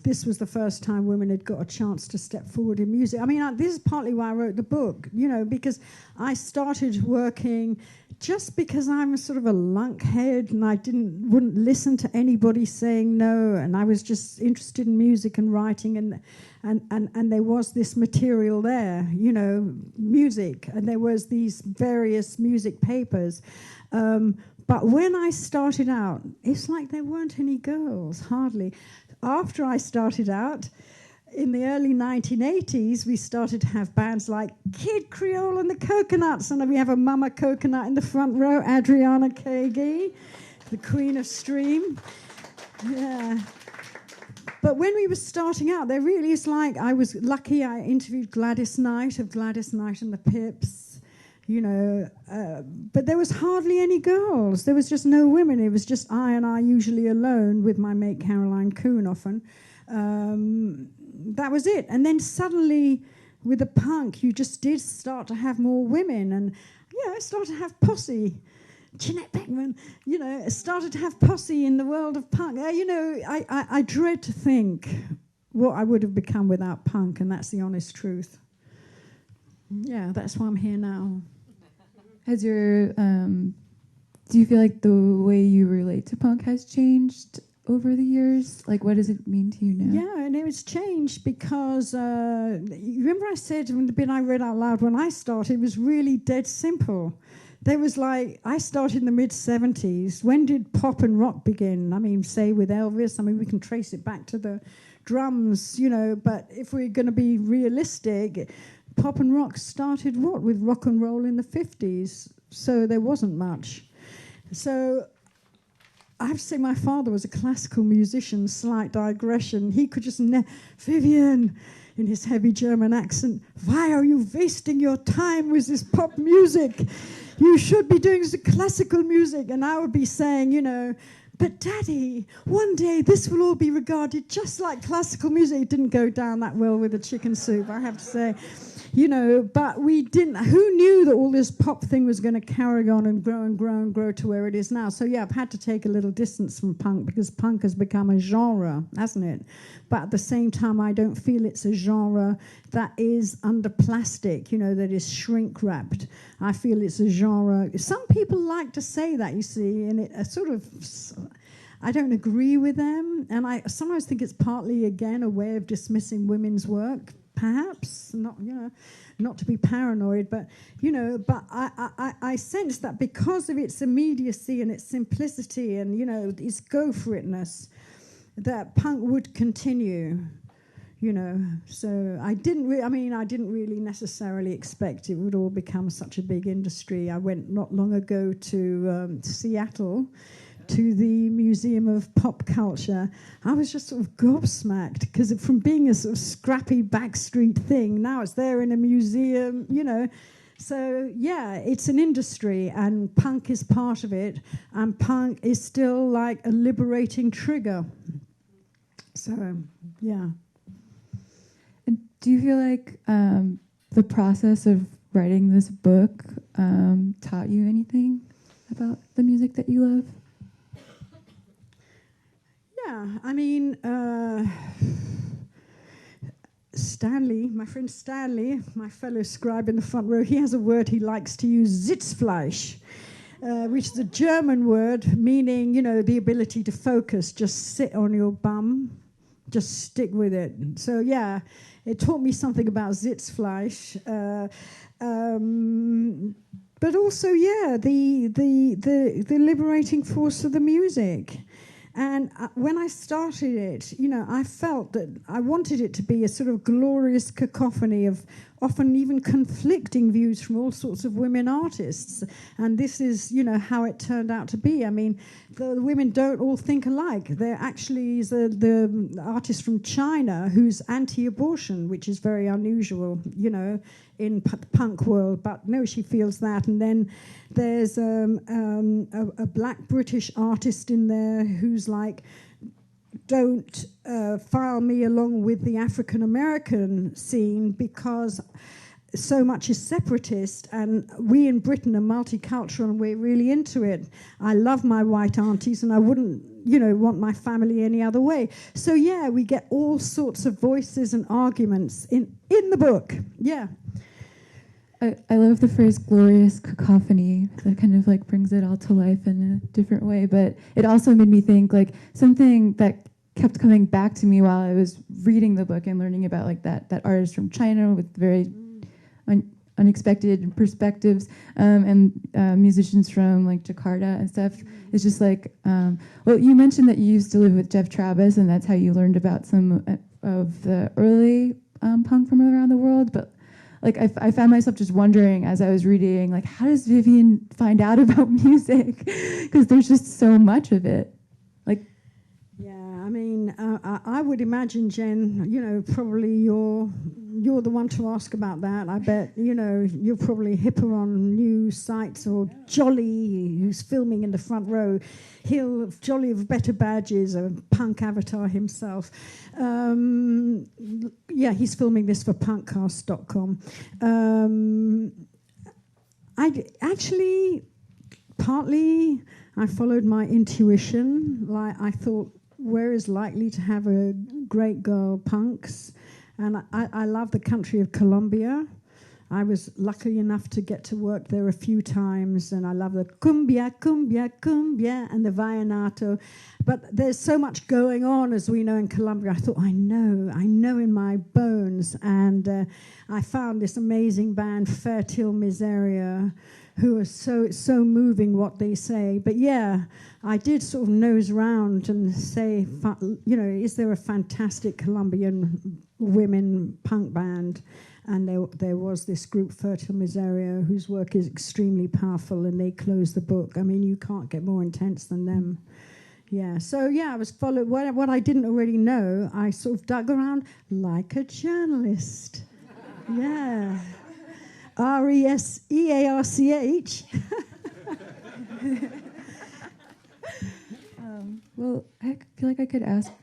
this was the first time women had got a chance to step forward in music. I mean, this is partly why I wrote the book, you know, because I started working just because I'm sort of a lunkhead and I wouldn't listen to anybody saying no, and I was just interested in music and writing, and there was this material there, you know, music, and there was these various music papers. But when I started out, it's like there weren't any girls, hardly. After I started out, in the early 1980s, we started to have bands like Kid Creole and the Coconuts, and we have a Mama Coconut in the front row, Adriana Kagi, the Queen of Stream. Yeah. But when we were starting out, there really is like, I was lucky, I interviewed Gladys Knight of Gladys Knight and the Pips, you know, but there was hardly any girls. There was just no women. It was just I usually alone with my mate Caroline Coon often. That was it. And then suddenly, with the punk, you just did start to have more women. And, yeah, I started to have posse. Jeanette Beckman, you know, started to have posse in the world of punk. You know, I dread to think what I would have become without punk, and that's the honest truth. Yeah, that's why I'm here now. Has your, do you feel like the way you relate to punk has changed over the years? Like, what does it mean to you now? Yeah, and it was changed because, you remember I said in the bit I read out loud when I started, it was really dead simple. There was like, I started in the mid-'70s. When did pop and rock begin? I mean, say with Elvis, I mean, we can trace it back to the drums, you know, but if we're going to be realistic, pop and rock started what? With rock and roll in the 50s. So there wasn't much. So I have to say my father was a classical musician, slight digression. He could just, Vivien, in his heavy German accent, why are you wasting your time with this pop music? You should be doing the classical music. And I would be saying, you know, but Daddy, one day this will all be regarded just like classical music. It didn't go down that well with the chicken soup, I have to say. You know, but we didn't, who knew that all this pop thing was going to carry on and grow and grow and grow to where it is now? So yeah, I've had to take a little distance from punk because punk has become a genre, hasn't it? But at the same time, I don't feel it's a genre that is under plastic, you know, that is shrink wrapped. I feel it's a genre. Some people like to say that, you see, and it sort of, I don't agree with them. And I sometimes think it's partly, again, a way of dismissing women's work. Perhaps not, you know, not to be paranoid, but you know, but I sense that because of its immediacy and its simplicity and you know its go-for-itness, that punk would continue, you know. So I didn't really necessarily expect it would all become such a big industry. I went not long ago to Seattle, to the Museum of Pop Culture. I was just sort of gobsmacked because from being a sort of scrappy backstreet thing, now it's there in a museum, you know. So, yeah, it's an industry and punk is part of it, and punk is still like a liberating trigger. So, yeah. And do you feel like the process of writing this book taught you anything about the music that you love? Yeah, I mean, Stanley, my friend Stanley, my fellow scribe in the front row, he has a word he likes to use, Sitzfleisch, which is a German word meaning, you know, the ability to focus, just sit on your bum, just stick with it. So, yeah, it taught me something about Sitzfleisch. But also, yeah, the liberating force of the music. And when I started it, you know, I felt that I wanted it to be a sort of glorious cacophony of often even conflicting views from all sorts of women artists. And this is, you know, how it turned out to be. I mean, the women don't all think alike. There actually is the artist from China who's anti-abortion, which is very unusual, you know, in punk world. But no, she feels that. And then there's a black British artist in there who's like, don't file me along with the African American scene because so much is separatist, and we in Britain are multicultural and we're really into it. I love my white aunties and I wouldn't, want my family any other way. So yeah, we get all sorts of voices and arguments in the book. Yeah. I love the phrase glorious cacophony. That kind of like brings it all to life in a different way. But it also made me think like something that kept coming back to me while I was reading the book and learning about like that artist from China with very unexpected perspectives, and musicians from like Jakarta and stuff. It's just like, well, you mentioned that you used to live with Jeff Travis, and that's how you learned about some of the early punk from around the world. But like I found myself just wondering as I was reading, like, how does Vivien find out about music? Because there's just so much of it. Like, yeah, I mean, I would imagine, Jen, probably you're the one to ask about that. I bet, you're probably hipper on news sites, or Jolly, who's filming in the front row. Jolly of better badges, a punk avatar himself. He's filming this for Punkcast.com. Partly, I followed my intuition. Like, I thought, where is likely to have a great girl punks? And I love the country of Colombia. I was lucky enough to get to work there a few times, and I love the cumbia, cumbia, cumbia, and the vallenato. But there's so much going on, as we know, in Colombia. I thought, I know in my bones. And I found this amazing band, Fertil Miseria, who are so moving what they say. But yeah, I did sort of nose around and say, is there a fantastic Colombian women punk band? And there was this group, Fertil Miseria, whose work is extremely powerful, and they closed the book. I mean, you can't get more intense than them. Yeah, so yeah, I was followed. What I didn't already know, I sort of dug around like a journalist. Yeah. RESEARCH. Well, I feel like I could ask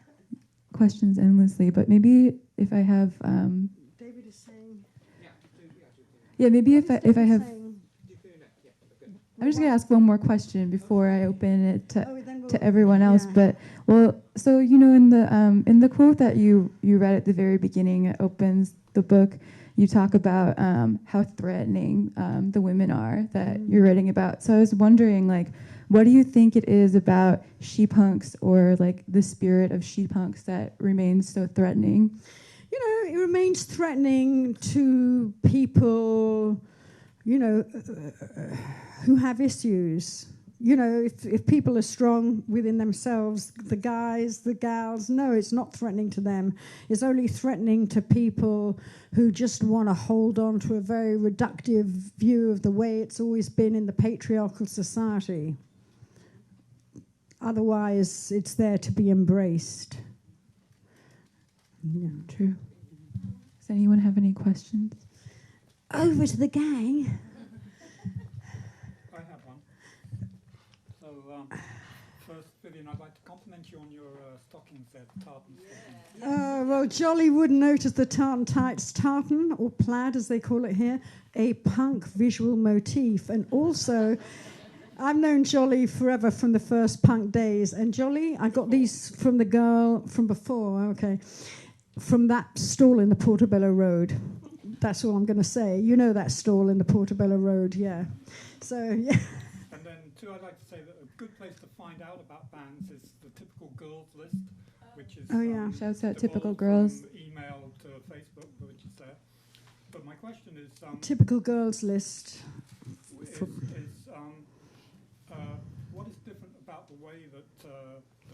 questions endlessly, but maybe if I have, David is saying. Yeah, maybe if I have, I'm just gonna ask one more question before I open it to everyone else. Yeah. But so in the quote that you read at the very beginning, it opens the book. You talk about how threatening the women are that you're writing about. So I was wondering, like, what do you think it is about ShePunks, or like the spirit of ShePunks, that remains so threatening? It remains threatening to people, who have issues. If people are strong within themselves, the guys, the gals, no, it's not threatening to them. It's only threatening to people who just want to hold on to a very reductive view of the way it's always been in the patriarchal society. Otherwise, it's there to be embraced. Yeah. True. Does anyone have any questions? Over to the gang. First, Vivien, I'd like to compliment you on your stockings there, tartan stockings. Well, Jolly would notice the tartan tights, tartan, or plaid as they call it here, a punk visual motif. And also, I've known Jolly forever from the first punk days. And Jolly, I got these from the girl from before, okay, from that stall in the Portobello Road. That's all I'm going to say. You know that stall in the Portobello Road, yeah. So, yeah. And then, too, I'd like to say that a good place to find out about bands is the Typical Girls list, which is... Oh, yeah. Shouts out Typical Girls. From email to Facebook, which is there. But my question is... Typical Girls list. What is different about the way that...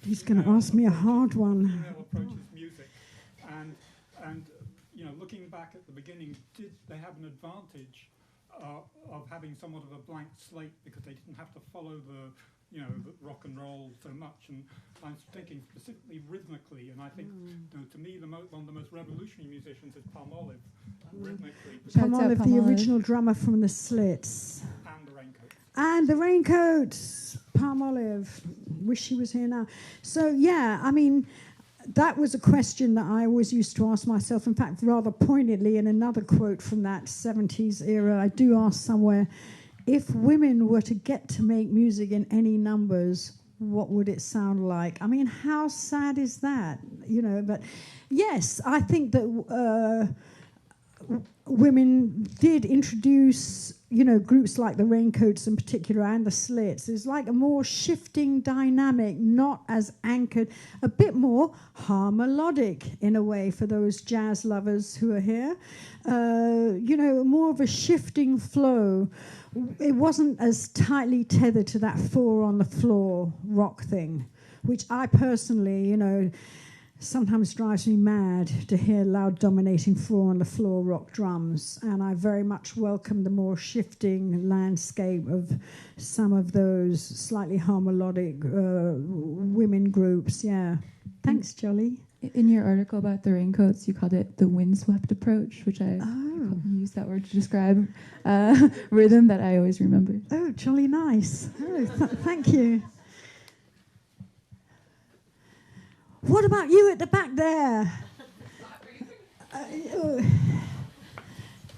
He's going to ask me a hard one. Female approaches music. And looking back at the beginning, did they have an advantage of having somewhat of a blank slate because they didn't have to follow the rock and roll so much? And I'm thinking specifically rhythmically, and I think to me one of the most revolutionary musicians is Palmolive, rhythmically. Palmolive, the original drummer from the Slits. And the Raincoats. And the Raincoats, Palmolive. Wish she was here now. So yeah, I mean, that was a question that I always used to ask myself. In fact, rather pointedly, in another quote from that 70s era, I do ask somewhere, if women were to get to make music in any numbers, what would it sound like? I mean, how sad is that? You know, but yes, I think that women did introduce, you know, groups like the Raincoats in particular and the Slits. There's like a more shifting dynamic, not as anchored, a bit more harmonic in a way for those jazz lovers who are here. You know, more of a shifting flow. It wasn't as tightly tethered to that four on the floor rock thing, which I personally, you know, sometimes drives me mad to hear loud dominating four on the floor rock drums, and I very much welcome the more shifting landscape of some of those slightly harmonic women groups. Yeah, thanks, Jolly. In your article about the Raincoats, you called it the windswept approach, which I use that word to describe rhythm that I always remember. Oh, jolly nice. Oh, thank you. What about you at the back there?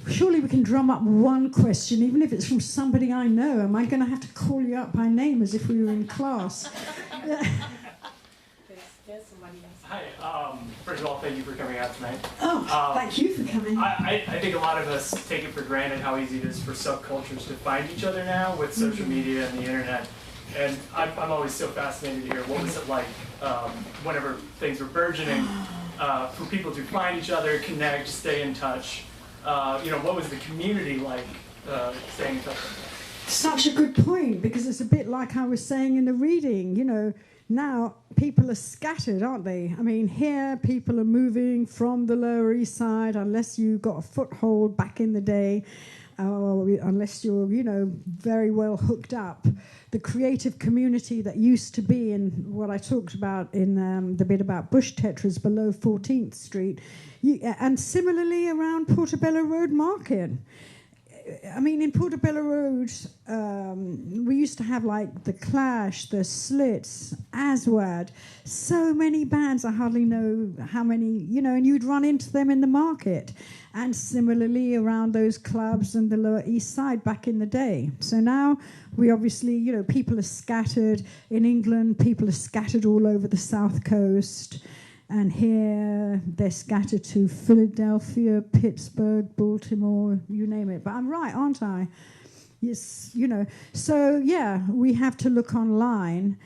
Surely we can drum up one question, even if it's from somebody I know. Am I going to have to call you up by name as if we were in class? Hi. First of all, thank you for coming out tonight. Oh, thank you for coming. I think a lot of us take it for granted how easy it is for subcultures to find each other now with social media and the internet. And I'm always so fascinated to hear what was it like whenever things were burgeoning for people to find each other, connect, stay in touch. You know, what was the community like staying in touch? Such a good point, because it's a bit like I was saying in the reading. You know, now people are scattered, aren't they? I mean, here people are moving from the Lower East Side, unless you got a foothold back in the day, unless you're, you know, very well hooked up. The creative community that used to be in what I talked about in the bit about Bush Tetras below 14th Street, and similarly around Portobello Road Market. I mean, in Portobello Road, we used to have like The Clash, The Slits, Aswad, so many bands, I hardly know how many, you know, and you'd run into them in the market. And similarly around those clubs and the Lower East Side back in the day. So now we obviously, you know, people are scattered. In England, people are scattered all over the South Coast. And here they're scattered to Philadelphia, Pittsburgh, Baltimore, you name it. But I'm right, aren't I? Yes, you know. So, yeah, we have to look online.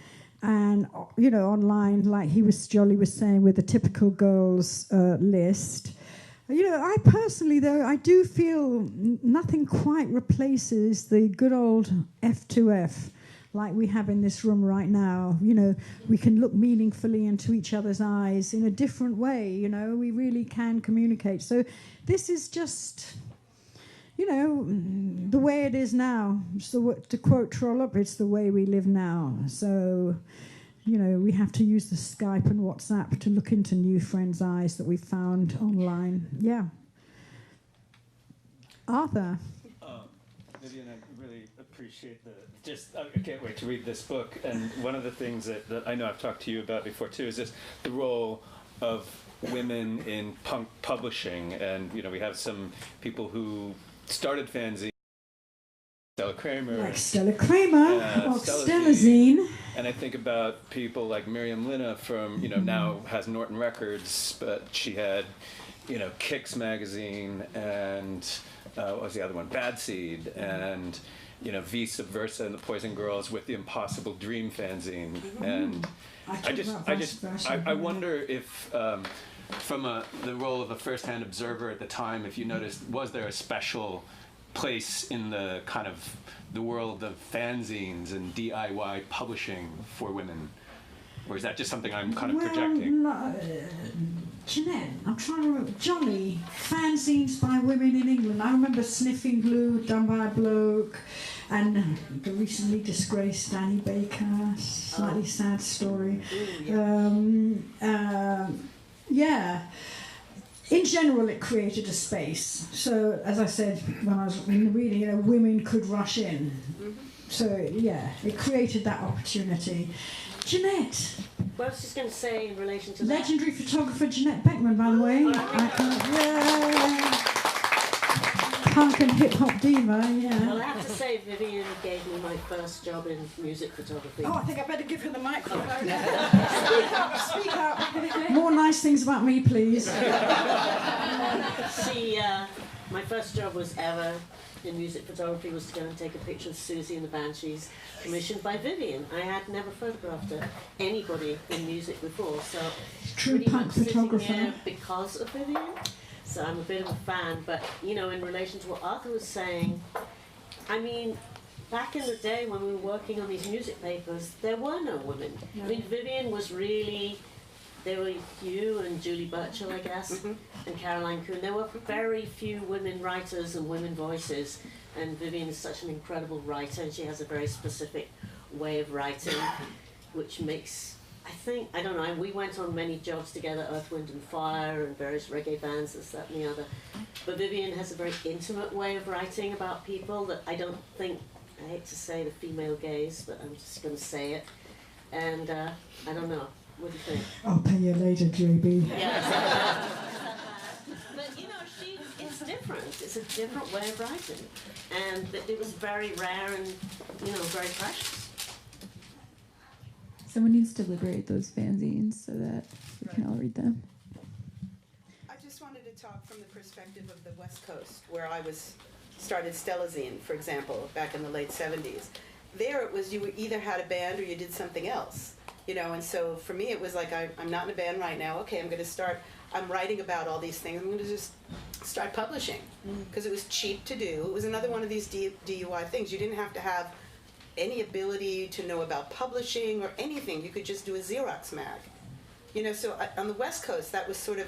And, you know, online, like Jolly was saying, with the typical girls list. You know, I personally, though, I do feel nothing quite replaces the good old F2F like we have in this room right now. You know, we can look meaningfully into each other's eyes in a different way, you know, we really can communicate. So this is just, you know, the way it is now. So to quote Trollope, it's the way we live now. So, you know, we have to use the Skype and WhatsApp to look into new friends' eyes that we found online. Yeah. Arthur. Vivien, I really appreciate I can't wait to read this book. And one of the things that I know I've talked to you about before, too, is just the role of women in punk publishing. And, you know, we have some people who started fanzines. Stella Kramer. Like Stella Kramer of Stellazine. And I think about people like Miriam Linna from, you know, now has Norton Records, but she had, you know, Kicks magazine and what was the other one? Bad Seed and, you know, V Subversa and the Poison Girls with the Impossible Dream fanzine. And I wonder if from the role of a first-hand observer at the time, if you noticed, was there a special place in the kind of the world of fanzines and DIY publishing for women? Or is that just something I'm kind of projecting? Jeanette, I'm trying to remember. Jolly, fanzines by women in England. I remember Sniffing Glue done by a bloke, and the recently disgraced Danny Baker, slightly sad story. Yeah. In general, it created a space. So, as I said when I was in the reading, you know, women could rush in. So, yeah, it created that opportunity. Jeanette. Well, I was just going to say in relation to Legendary photographer Jeanette Beckman, by the way. Yeah. Punk and hip-hop diva, yeah. Well, I have to say, Vivien gave me my first job in music photography. Oh, I think I better give her the microphone. Speak up. More nice things about me, please. My first job was ever in music photography was to go and take a picture of Susie and the Banshees, commissioned by Vivien. I had never photographed anybody in music before, so true punk photographer because of Vivien. So I'm a bit of a fan, but you know, in relation to what Arthur was saying, I mean, back in the day when we were working on these music papers, there were no women. No. I mean, Vivien was really, there were you and Julie Burchill, I guess, and Caroline Coon. There were very few women writers and women voices, and Vivien is such an incredible writer, and she has a very specific way of writing, which makes, I don't know, we went on many jobs together, Earth, Wind and Fire, and various reggae bands, this, that, and the other. But Vivien has a very intimate way of writing about people that I don't think, I hate to say the female gaze, but I'm just going to say it. And I don't know, what do you think? I'll pay you later, JB. Yes. But you know, it's different. It's a different way of writing. And it was very rare and, you know, very precious. Someone needs to liberate those fanzines so that we can all read them. I just wanted to talk from the perspective of the West Coast, where I started Stelazine, for example, back in the late 70s. There it was you either had a band or you did something else, you know, and so for me it was like, I'm not in a band right now, okay, I'm writing about all these things, I'm going to just start publishing, because it was cheap to do. It was another one of these DUI things. You didn't have to have any ability to know about publishing or anything. You could just do a Xerox mag. You know, so on the West Coast, that was sort of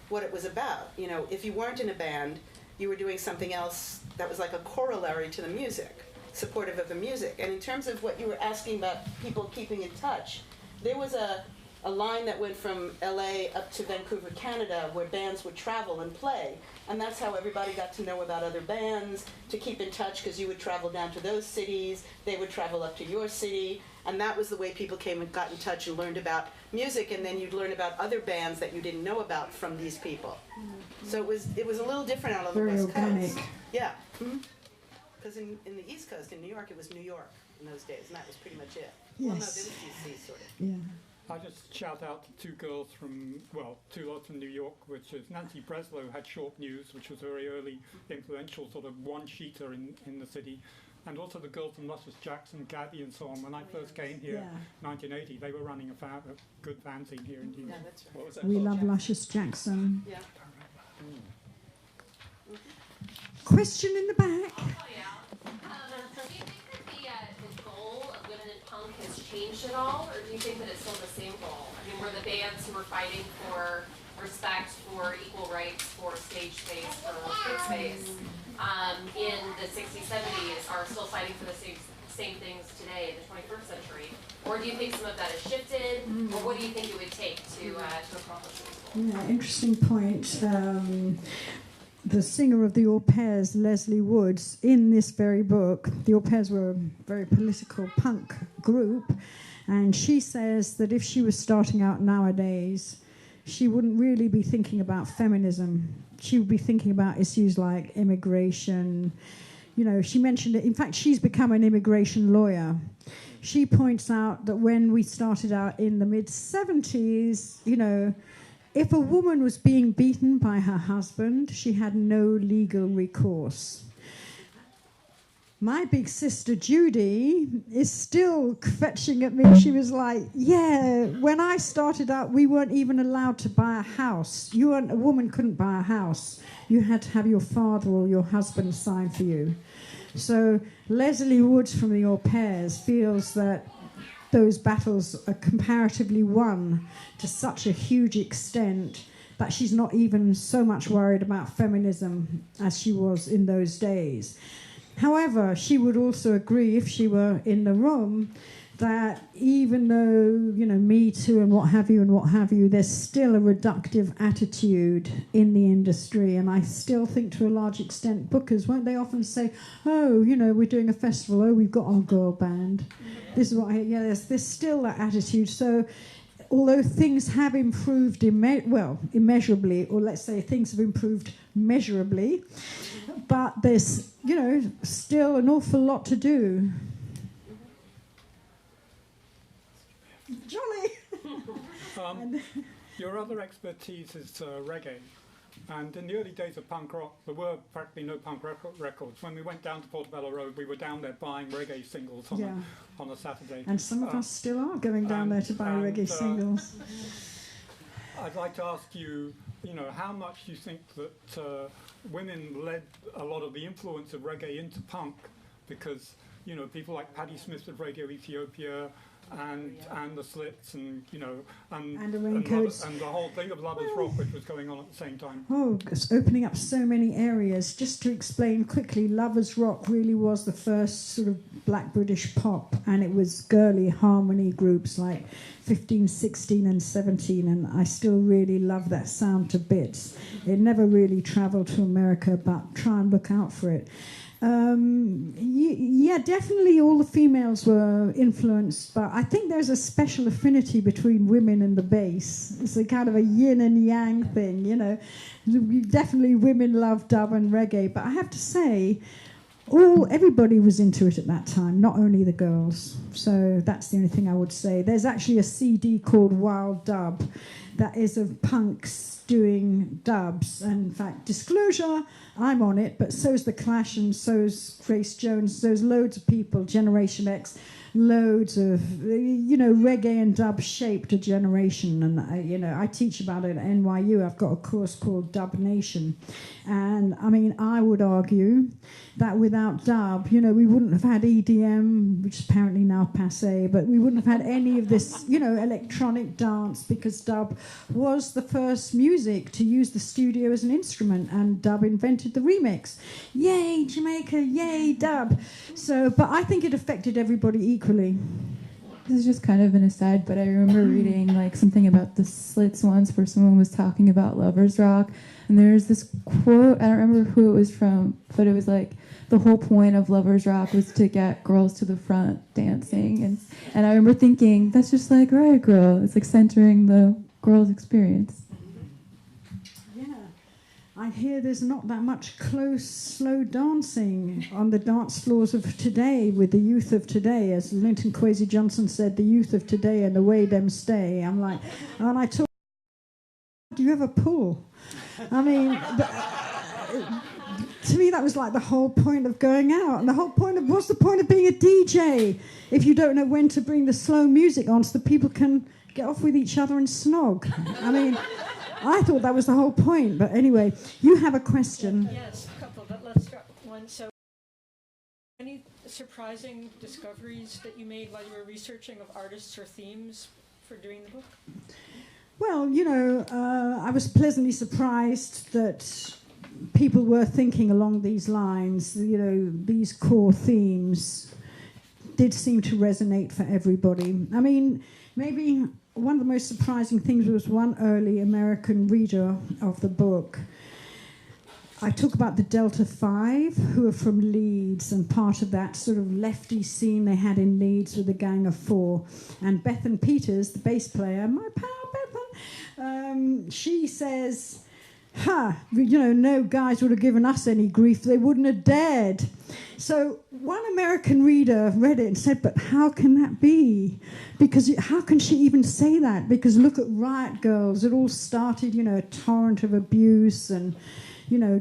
what it was about. You know, if you weren't in a band, you were doing something else that was like a corollary to the music, supportive of the music. And in terms of what you were asking about people keeping in touch, there was a line that went from LA up to Vancouver, Canada, where bands would travel and play. And that's how everybody got to know about other bands, to keep in touch, because you would travel down to those cities, they would travel up to your city, and that was the way people came and got in touch and learned about music, and then you'd learn about other bands that you didn't know about from these people. So it was a little different out on the West Coast. Yeah. Because in the East Coast, in New York, it was New York in those days, and that was pretty much it. Yes. Well, no, there was DC, sort of. Yeah. I just shout out to two girls from New York, which is Nancy Breslow had Short News, which was a very early, influential sort of one-sheeter in the city. And also the girls from Luscious Jackson, Gabby and so on. When I first came here in 1980, they were running a good fanzine here in New York. Yeah, that's right. What was that We called? love Luscious Jackson. Yeah. Question in the back. Do you think that the goal of women in punk has changed at all, or do you think that it's still the same goal? I mean, were the bands who were fighting for respect, for equal rights, for stage space, for foot space in the 60s, 70s are still fighting for the same things today in the 21st century? Or do you think some of that has shifted, or what do you think it would take to accomplish these goals? Yeah, interesting point. The singer of the Au Pairs, Leslie Woods, in this very book, the Au Pairs were a very political punk group, and she says that if she was starting out nowadays, she wouldn't really be thinking about feminism. She would be thinking about issues like immigration. You know, she mentioned it. In fact, she's become an immigration lawyer. She points out that when we started out in the mid-70s, you know, if a woman was being beaten by her husband, she had no legal recourse. My big sister Judy is still fetching at me. She was like, yeah, when I started out, we weren't even allowed to buy a house. A woman couldn't buy a house. You had to have your father or your husband sign for you. So Leslie Woods from the Au Pairs feels that those battles are comparatively won to such a huge extent that she's not even so much worried about feminism as she was in those days. However, she would also agree, if she were in the room, that even though, Me Too and what have you, there's still a reductive attitude in the industry. And I still think to a large extent, bookers, won't they often say, oh, we're doing a festival, oh, we've got our girl band. This is what there's still that attitude. So although things have improved immeasurably, or let's say things have improved measurably, but there's, still an awful lot to do. Jolly! Your other expertise is reggae. And in the early days of punk rock, there were practically no punk records. When we went down to Portobello Road, we were down there buying reggae singles on a Saturday. And some of us still are going down there to buy reggae singles. I'd like to ask you, how much do you think that women led a lot of the influence of reggae into punk? Because, people like Patti Smith with Radio Ethiopia, and the Slits, and the Raincoats, and the whole thing of Lovers Rock, which was going on at the same time. Oh, it's opening up so many areas. Just to explain quickly, Lovers Rock really was the first sort of black British pop, and it was girly harmony groups like 15, 16 and 17, and I still really love that sound to bits. It never really travelled to America, but try and look out for it. Definitely all the females were influenced, but I think there's a special affinity between women and the bass. It's a kind of a yin and yang thing, Definitely women love dub and reggae, but I have to say, everybody was into it at that time, not only the girls. So that's the only thing I would say. There's actually a CD called Wild Dub that is of punks doing dubs. And in fact, disclosure, I'm on it, but so's The Clash and so's Grace Jones, so's loads of people, Generation X, loads of, reggae and dub shaped a generation. And, I teach about it at NYU. I've got a course called Dub Nation. And, I would argue that without dub, we wouldn't have had EDM, which is apparently now passé, but we wouldn't have had any of this, electronic dance, because dub was the first music to use the studio as an instrument, and dub invented the remix. Yay, Jamaica, yay, dub. So, but I think it affected everybody equally. This is just kind of an aside, but I remember reading something about the Slits once where someone was talking about Lovers Rock, and there's this quote, I don't remember who it was from, but it was the whole point of Lovers Rock was to get girls to the front dancing, and I remember thinking, that's just all right, girl, it's centering the girl's experience. I hear there's not that much close, slow dancing on the dance floors of today with the youth of today. As Linton Kwesi Johnson said, the youth of today and the way them stay. I'm like, and I talk, do you ever pull? To me that was the whole point of going out. And the whole point of, what's the point of being a DJ if you don't know when to bring the slow music on so that people can get off with each other and snog? I thought that was the whole point, but anyway, you have a question. Yes, a couple, but let's start with one. So, any surprising discoveries that you made while you were researching of artists or themes for doing the book? Well, I was pleasantly surprised that people were thinking along these lines. These core themes did seem to resonate for everybody. Maybe one of the most surprising things was one early American reader of the book. I talk about the Delta Five, who are from Leeds, and part of that sort of lefty scene they had in Leeds with the Gang of Four. And Bethan Peters, the bass player, my pal Bethan, she says, no guys would have given us any grief. They wouldn't have dared. So one American reader read it and said, but how can that be? Because how can she even say that? Because look at Riot Girls. It all started, a torrent of abuse and,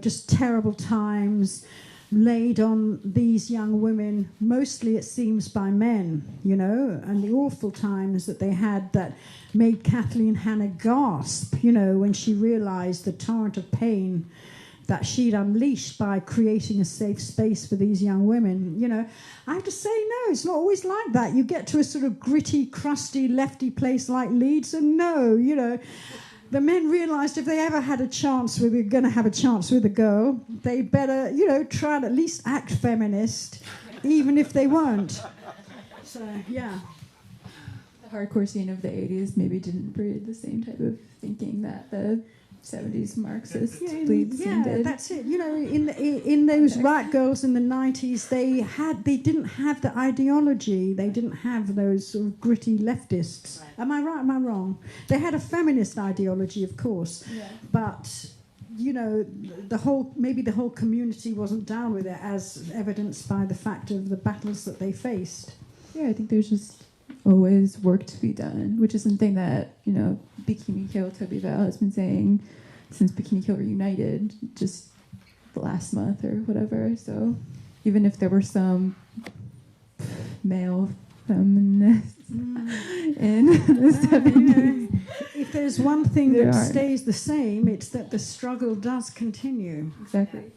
just terrible times laid on these young women, mostly it seems by men, and the awful times that they had that made Kathleen Hanna gasp, when she realized the torrent of pain that she'd unleashed by creating a safe space for these young women. I have to say, no, it's not always like that. You get to a sort of gritty, crusty, lefty place like Leeds, and no, the men realised if they ever had a chance, we were going to have a chance with a girl, they better, try and at least act feminist, even if they weren't. So, yeah. The hardcore scene of the 80s maybe didn't breed the same type of thinking that the 70s Marxist bleed scene did. That's it. You know, in those riot girls in the 90s, they didn't have the ideology. They didn't have those sort of gritty leftists. Right. Am I right? Am I wrong? They had a feminist ideology, of course, but you know, the whole community wasn't down with it, as evidenced by the fact of the battles that they faced. Yeah, I think there's just always work to be done, which is something that, you know, Bikini Kill Toby Val has been saying since Bikini Kill Reunited, just the last month or whatever. So even if there were some male feminists in the 70s, if there's one thing that stays the same, it's that the struggle does continue. Exactly.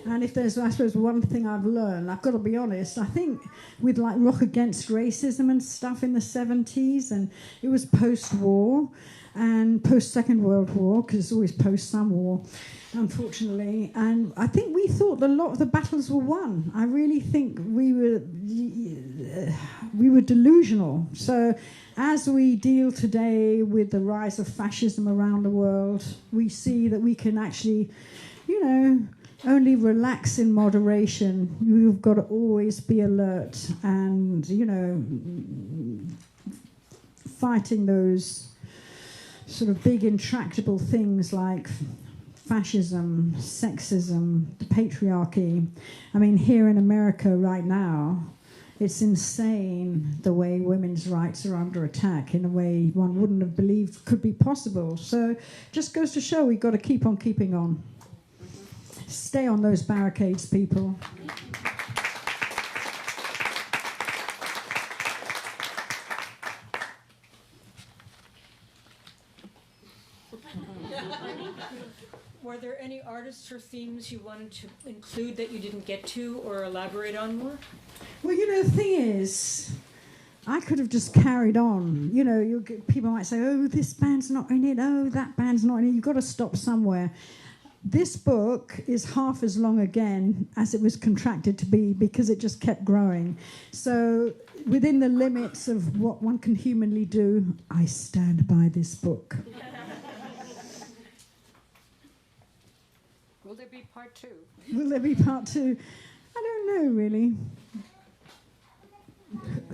And if there's, I suppose, one thing I've learned, I've got to be honest, I think with like Rock Against Racism and stuff in the 70s, and it was post-war and post-Second World War, because it's always post some war, unfortunately. And I think we thought a lot of the battles were won. I really think we were delusional. So as we deal today with the rise of fascism around the world, we see that we can actually, you know, only relax in moderation. You've got to always be alert and, you know, fighting those sort of big intractable things like fascism, sexism, the patriarchy. I mean, here in America right now, it's insane the way women's rights are under attack in a way one wouldn't have believed could be possible. So just goes to show we've got to keep on keeping on. Stay on those barricades, people. Were there any artists or themes you wanted to include that you didn't get to or elaborate on more? Well, you know, the thing is, I could have just carried on. You know, people might say, oh, this band's not in it, oh, that band's not in it. You've got to stop somewhere. This book is half as long again as it was contracted to be because it just kept growing. So within the limits of what one can humanly do, I stand by this book. Will there be part 2? Will there be part 2? I don't know, really.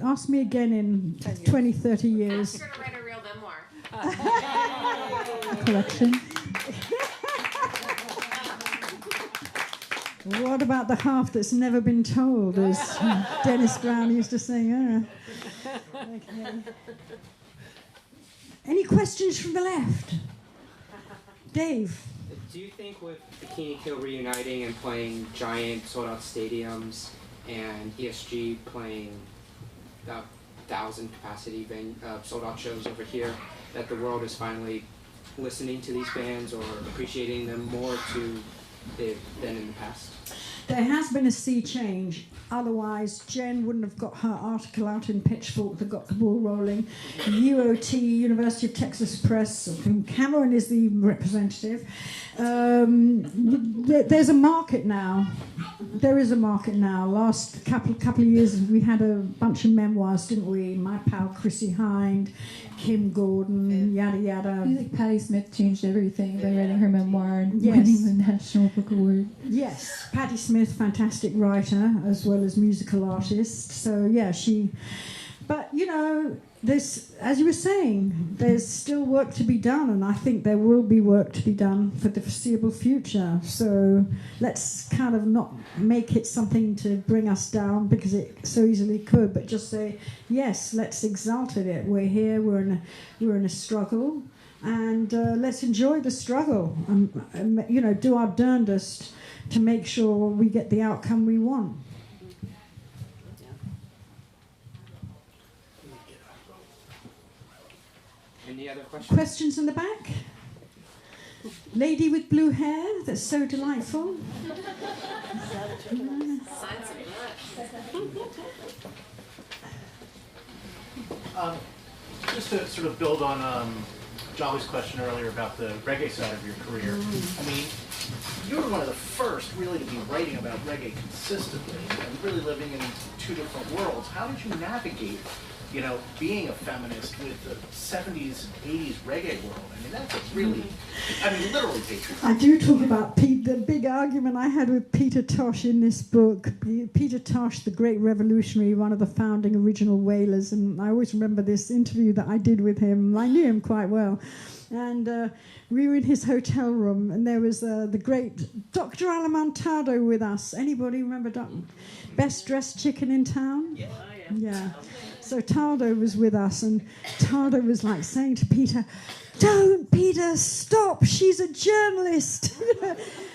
Ask me again in 20, 30 years. Ask her to write a real memoir. Collection. What about the half that's never been told, as Dennis Brown used to sing? Okay. Any questions from the left? Dave? Do you think with Bikini Kill reuniting and playing giant sold-out stadiums and ESG playing 1,000 capacity sold-out shows over here, that the world is finally listening to these bands or appreciating them more than in the past? There has been a sea change. Otherwise, Jenn wouldn't have got her article out in Pitchfork that got the ball rolling. UOT, University of Texas Press, of whom Cameron is the representative. There's a market now. There is a market now. Last couple of years, we had a bunch of memoirs, didn't we? My pal Chrissy Hind, Kim Gordon, yada yada. I feel like Patti Smith changed everything by writing her memoir and winning the National Book Award. Yes, Patti Smith, fantastic writer as well as musical artist. So yeah, but you know, there's, as you were saying, there's still work to be done, and I think there will be work to be done for the foreseeable future. So let's kind of not make it something to bring us down, because it so easily could, but just say, yes, let's exult in it. We're here, we're in a struggle, and let's enjoy the struggle, and you know, do our darndest to make sure we get the outcome we want. Any other questions? Questions in the back? Lady with blue hair, that's so delightful. Just to sort of build on Jolly's question earlier about the reggae side of your career. I mean, you were one of the first really to be writing about reggae consistently and really living in two different worlds. How did you navigate you know, being a feminist with the 70s, 80s reggae world. I mean, that's a really, I mean, literally patriotic. I do talk about the big argument I had with Peter Tosh in this book. Peter Tosh, the great revolutionary, one of the founding original Wailers, and I always remember this interview that I did with him. I knew him quite well. And we were in his hotel room, and there was the great Dr. Alamontado with us. Anybody remember Best Dressed Chicken in Town? Yeah. Yeah. So Tardo was with us, and Tardo was like saying to Peter, "Don't, Peter, stop, she's a journalist."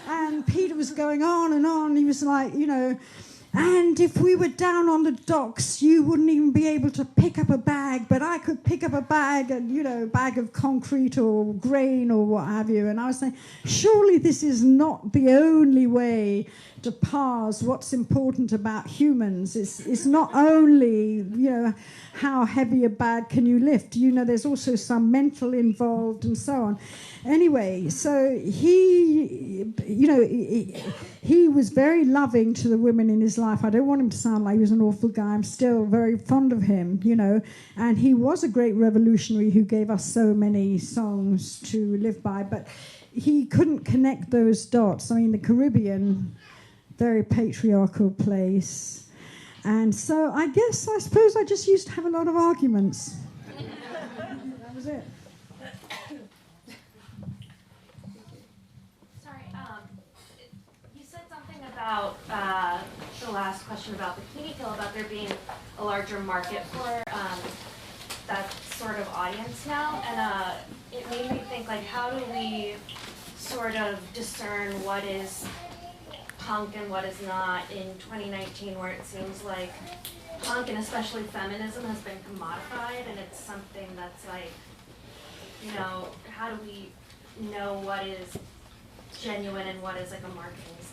And Peter was going on and on. He was like, you know, and if we were down on the docks, you wouldn't even be able to pick up a bag, but I could pick up a bag, and you know, bag of concrete or grain or what have you. And I was saying, surely this is not the only way to parse what's important about humans. It's not only, you know, how heavy a bag can you lift. You know, there's also some mental involved and so on. Anyway, so he, you know, he was very loving to the women in his life. I don't want him to sound like he was an awful guy. I'm still very fond of him, you know. And he was a great revolutionary who gave us so many songs to live by. But he couldn't connect those dots. I mean, the Caribbean, very patriarchal place. And so I suppose I just used to have a lot of arguments. That was it. About the last question about Bikini Kill, about there being a larger market for that sort of audience now, and it made me think, like, how do we sort of discern what is punk and what is not in 2019, where it seems like punk and especially feminism has been commodified, and it's something that's like, you know, how do we know what is genuine and what is like a marketing scheme?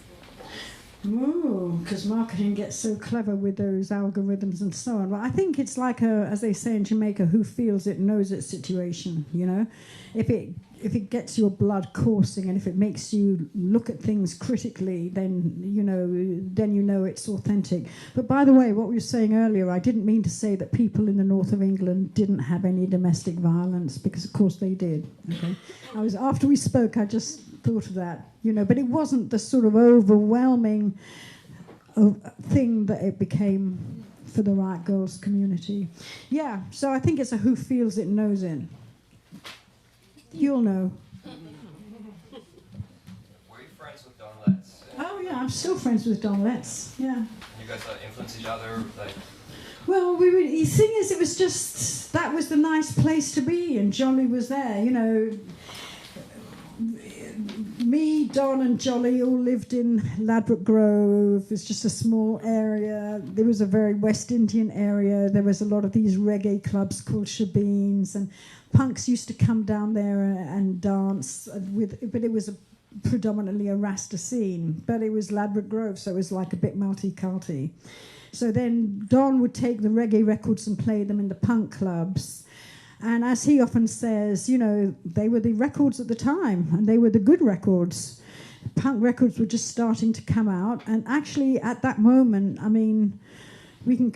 Oh, because marketing gets so clever with those algorithms and so on. Well, I think it's like a, as they say in Jamaica, who feels it knows it situation, you know? If it gets your blood coursing and if it makes you look at things critically, then you know it's authentic. But by the way, what we were saying earlier, I didn't mean to say that people in the north of England didn't have any domestic violence, because of course they did. Okay, after we spoke, I just thought of that, you know, but it wasn't the sort of overwhelming thing that it became for the Riot Girls community. Yeah, so I think it's a who feels it knows it. You'll know. Were you friends with Don Letts? Oh yeah, I'm still friends with Don Letts. Yeah. You guys influence each other, like. Well, the thing is, it was just that was the nice place to be, and Jolly was there. You know, me, Don, and Jolly all lived in Ladbroke Grove. It's just a small area. There was a very West Indian area. There was a lot of these reggae clubs called Shebeens, and punks used to come down there and dance but it was predominantly a Rasta scene. But it was Ladbroke Grove, so it was like a bit multi-culty. So then Don would take the reggae records and play them in the punk clubs. And as he often says, you know, they were the records at the time, and they were the good records. Punk records were just starting to come out, and actually at that moment, I mean, we can,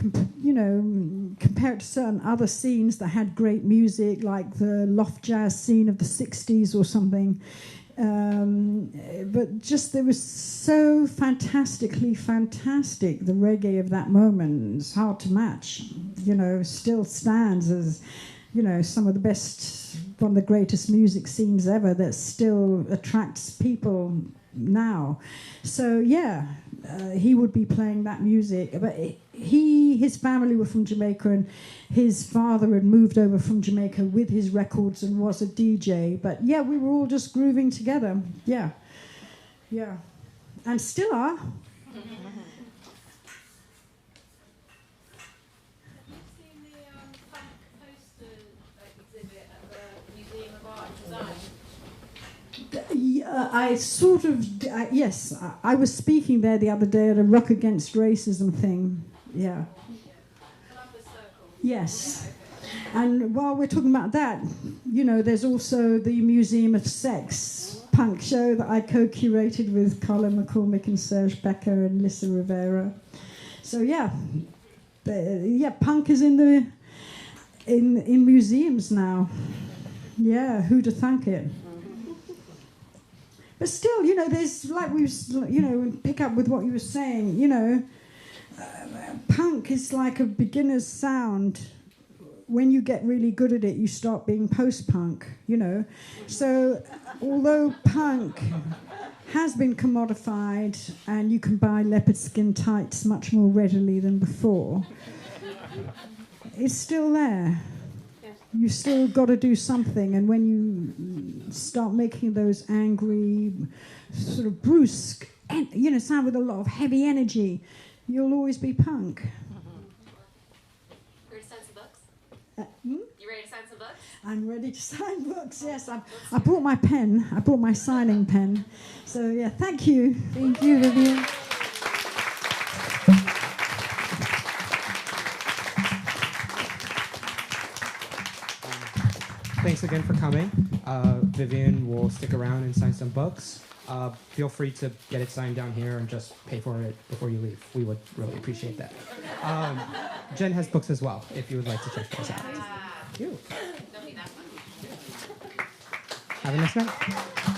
compare it to certain other scenes that had great music, like the loft jazz scene of the 60s or something. But just there was so fantastically fantastic, the reggae of that moment. It's hard to match, you know, still stands as, you know, some of the best, one of the greatest music scenes ever that still attracts people now. So yeah, he would be playing that music. But his family were from Jamaica, and his father had moved over from Jamaica with his records and was a DJ. But yeah, we were all just grooving together. Yeah, yeah, and still are. Yes, I was speaking there the other day at a Rock Against Racism thing. Yeah. Yes. And while we're talking about that, you know, there's also the Museum of Sex punk show that I co-curated with Colin McCormick and Serge Becker and Lissa Rivera. So yeah, punk is in the in museums now. Yeah, who to thank it? But still, you know, there's like pick up with what you were saying. You know, punk is like a beginner's sound. When you get really good at it, you start being post-punk. You know, so although punk has been commodified and you can buy leopard skin tights much more readily than before, it's still there. You've still got to do something, and when you start making those angry, sort of brusque, sound with a lot of heavy energy, you'll always be punk. Ready to sign some books? You ready to sign some books? I'm ready to sign books, yes. I brought my pen. I brought my signing pen. So, yeah, thank you. Thank you, Vivien. Thanks again for coming. Vivien will stick around and sign some books. Feel free to get it signed down here and just pay for it before you leave. We would really appreciate that. Jenn has books as well, if you would like to check those out. Thank you. Have a nice night.